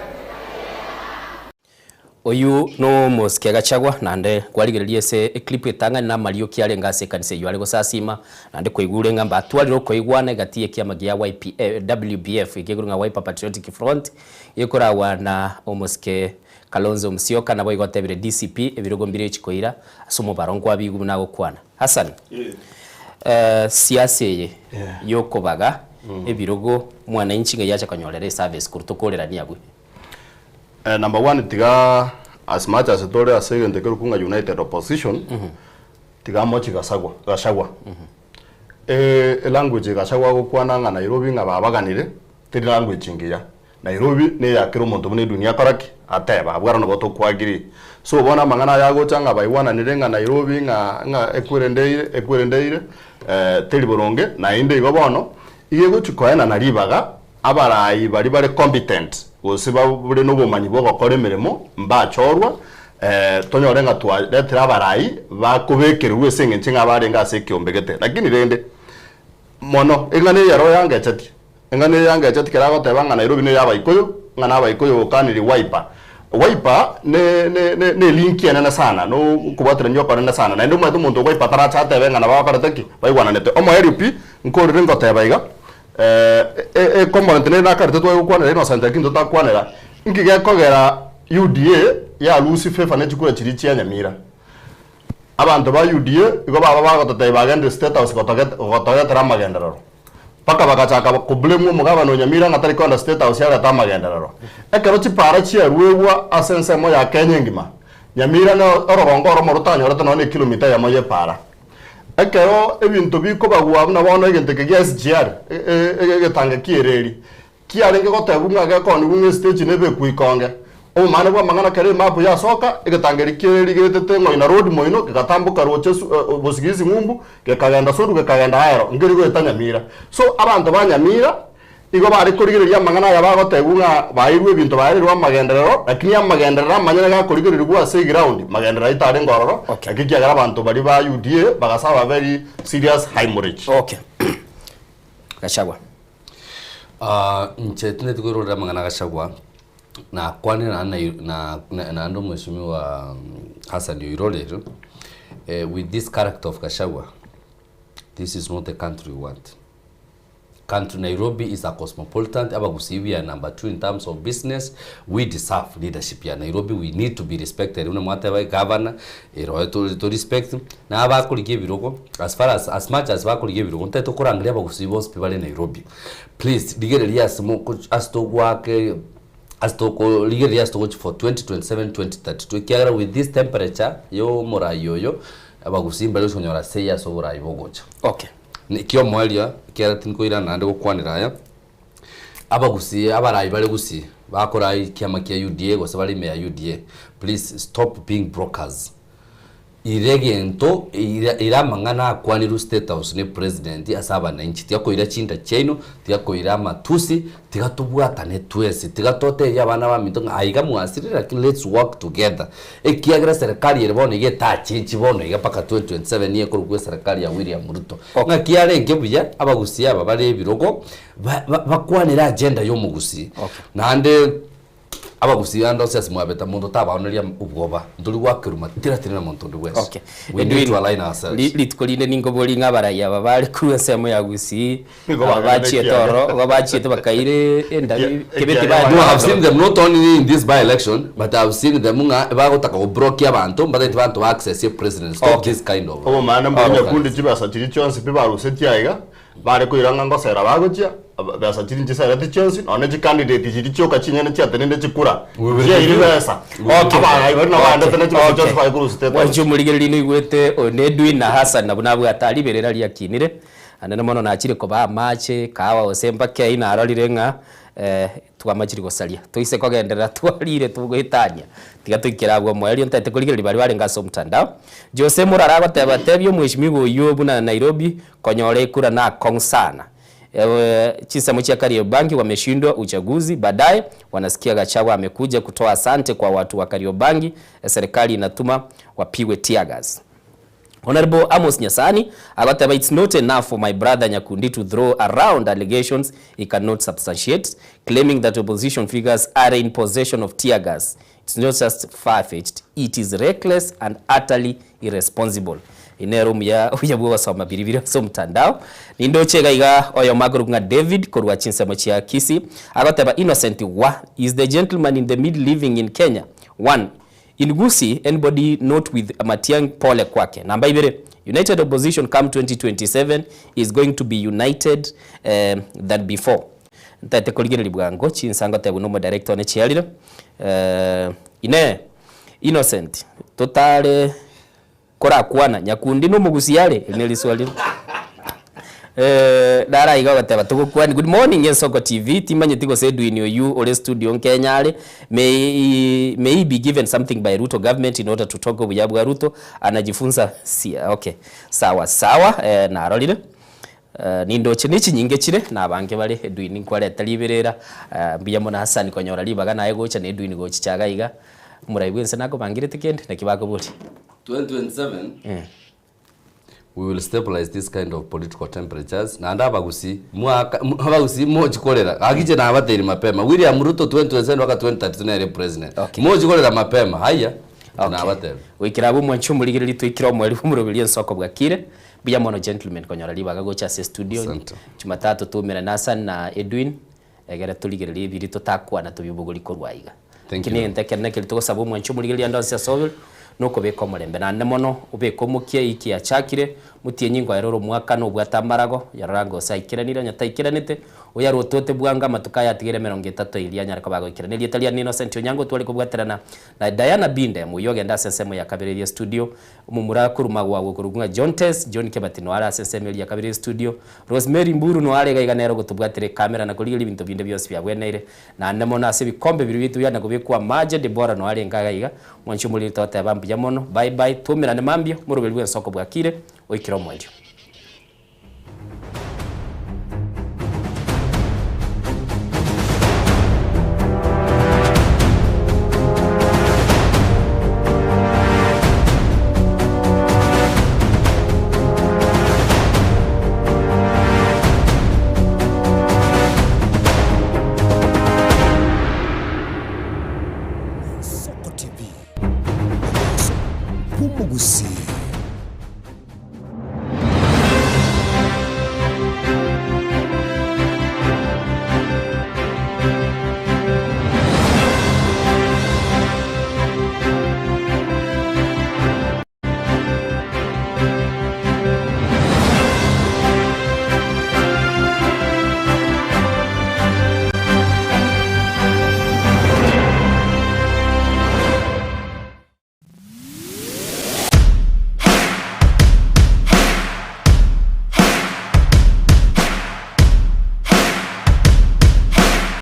Oyu no Mosike Gachagua nande kwarigererie se clip etanga na Mario kiale ngase kanise yale gusasima nande koigure ngamba atwaliro koigwane gatie kiama gya WBF ikigurunga Wiper Patriotic Front ikorawa na Mosike Kalonzo Musyoka nabo igotebire DCP ebirogo mbire chikoira asumo barongo abigu nago kwana Hassan. Siasa ye yokobaga ebirogo mwananchi nga yacha kanyorere service kurutokorera niagwe. Number 1 tiga as much as tore asegende kerukunga United Opposition tiga mochi Gachagua. Language Gachagua gukwana nga Nairobi nga babaganire tiri language ngiya Nairobi ne yakiro muntu mune dunia koraki ateba abwara no goto kwagiri so bona mangana yago changa baiwana nirenga Nairobi nga ekwerendeire tiri boronge na inde igo bono igego chukoena na ribaga abarayi bari competent gosiba bure no bumanyi bwo gukora emirimo mbachorwa tonyorenga twaretera abarayi bakubekerwe esenge nchinga barenga ase kiombegete lakini rende mono engane yaro yange chati kerago tebanga Nairobi ne yabaikoyo ngana abaikoyo kaniri Wiper ne link yana sana no kubatira nyo parana sana na ndo mwe muntu Wiper taracha tebenga na bakarteki baigwana nete omo RP nkori ngo tebaiga komponente na karite twa gukwanira ino santa kinto takwanira ngige kogera UDA ya Lucy Fefa ne chikura chirichi ya Nyamira abantu ba UDA igo baba bagotete bagende state house gotogera magenderero paka bakachaka kublemu mugabano Nyamira ngatari konda state house ya gata magenderero ekero chipara chia ruewa asense mo ya Kenya ngima Nyamira no orogongo oro morutanyo roto no kilomita ya moye para ekero ebintu biko bagwa na bono egenteke gya SGR egetange kiereri kiarenge gotebunga gekoni bunge stage nebe kuikonge o mane bwa mangana kare mapu ya soka egetangeri kiereri getete ngo ina road moino gegatambuka roche bosigizi ngumbu gekagenda sodu gekagenda aero ngiri gweta Nyamira so abantu ba Nyamira igo bari kurigireria mangana ya bagotebunga bairwe bintu barirwa magenderero lakini ya magenderero amanyana ga kurigirirwa ase ground magenderero itare ngororo akikiagara abantu bari ba UDA bagasaba very serious hemorrhage. Okay. Gachagua nchetine tukorora mangana Gachagua na kwani na ndo mheshimiwa Hassan Yoirolero with this character of Gachagua, this is not the country we want. Country Nairobi is a cosmopolitan. Abagusi, we are number 2 in terms of business. We deserve leadership here. Nairobi, we need to be respected. Una mwate wa governor, to respect. Na abakuri give birogo. As much as abakuri give birogo, nteto korangalia abagusi boss people in Nairobi. Please, ligerelia ligerelia for 2027-2032. Kiagara with this temperature, yo mora yoyo, abagusi mbele shonyora seya sobora ibogocha. Okay. Nikyo mwalia kera tinkoira nande gukwanira aya abagusi abarayi bari gusi bakora ikiama kia UDA gosabali me ya UDA, please stop being brokers. Iregento iramangana kwaniru state house ne president asaba na inchi tiako ira chinda cheno tiako ira matusi tigatubwata ne twese tigatote ya bana ba mitonga aiga muasiri lakini let's work together. Ekiagra serikali yerbone geta chinchi bono iga paka 2027 ye kurugwe serikali ya William Ruto. Ngakiare ngebuya abagusi aba bari birogo bakwanira agenda yo mugusi. Nande abagusianda ose mwabeta mundu tabaoneria ubwoba nduri gwakiruma tira muntu ndi wese. Okay. We need to align ourselves. Litkolinde ningo boli ngabaraia babali kuwesemo ya gusi babachi toro babachi to bakaire enda kebeti ba. No, I've seen them not only in this by election but I've seen them bagotaka obroki abantu but abantu access your president. Stop this kind of. Oh man, mbanya kundi chibasa chiri chonse bibaruse tiaiga bare kuiranga ngosera bagochia basa chiri ngisera ti chonse one chi candidate chiri choka chinyene chiatenende chikura je iri besa. Okay, aba ibona wanda tena chiro chonse ba kuru state wanchu muligerino igwete onedwi na Hassan nabunabu ataliberera lia kinire anene mono na chiri ko ba mache kawa osemba ke ina arorire nga twamachiri gosalia tuise kogenderera twarire tugwitania tiga tukiragwo mweli ntete kuligereri bari bari ngaso mtandao Jose Murara batebyo mweshimigo yobu na Nairobi konyore kura na kongsana Chisemo cha Kariobangi wameshindwa uchaguzi, baadaye wanasikia Gachagua amekuja kutoa asante kwa watu wa Kariobangi, serikali inatuma wapigwe tear gas. Honorable Amos Nyasani agataba it's not enough for my brother Nyakundi to throw around allegations he cannot substantiate, claiming that opposition figures are in possession of tear gas. It's not just far-fetched, it is reckless and utterly irresponsible. Inerum ya uyabuwa soma biribiri so mtandao nindo chega iga oyo maguru nga David korwa chinsemo chia Kisi agataba innocent wa is the gentleman in the mid living in Kenya. One, in Gusii, anybody not with Matiang pole kwake. Namba ibere, United Opposition come 2027 is going to be united than before. Ntate koligere libwango chinsanga tebu no director ne chialira ine innocent totale kora kwana Nyakundi no mugusiale neliswali dara iga gateba tugukwani. Good morning Yensoko TV timanye tiko sedu in you ole studio Kenya may be given something by Ruto government in order to talk obuyabwa Ruto anajifunza okay sawa na arolire nindo chinichi nyinge chire na bange bale edwini kwale taliberera mbiyamo na Hassan konyora libaga naye gocha ne edwini gochi chaga iga muraibwense nako bangire tikende na kibago boti 2027 we will stabilize this kind of political temperatures na ndabagusi abagusi mochikorera agije na abateri mapema William Ruto 2027 waka 2032 na president mochikorera mapema haya na abateri wikirabu mwanchu muligiriri twikira mweli kumurubiri Nsoko bwakire biya mono gentleman konyora libaga gocha se studio Jumatatu tumira na Hassan na Edwin egera tuligiriri biri tutakwa na tubibuguri korwaiga kini ntekene kilituko sabu mwanchu muligiriri andonse sovel nuko beko mulembe na nemono ubeko mukie iki achakire mutie nyingo eroro mwaka no bwata marago yarango saikiranira nyataikiranite oyarotote bwanga matukaya atigere 30 ilia nyaraka bago ikiranira Italia nino sentio nyango twali kubwaterana na Diana Binde muyoge nda sensemo ya kabiri studio mumura kuruma gwa kurugunga John Kebatino ara sensemo ya kabiri studio Rosemary Mburu no arega iganero gutubwatere kamera na kuligiri bintu binde byose byabweneire na nemono ase bikombe biri bitu yana kubekwa maje de bora no ari ngaga iga mwanchumuli tote bambi yamono bye bye tumirane mambio murubelwe Nsoko bwakire oikiro mwenjo. Soko TV. Bumugusi.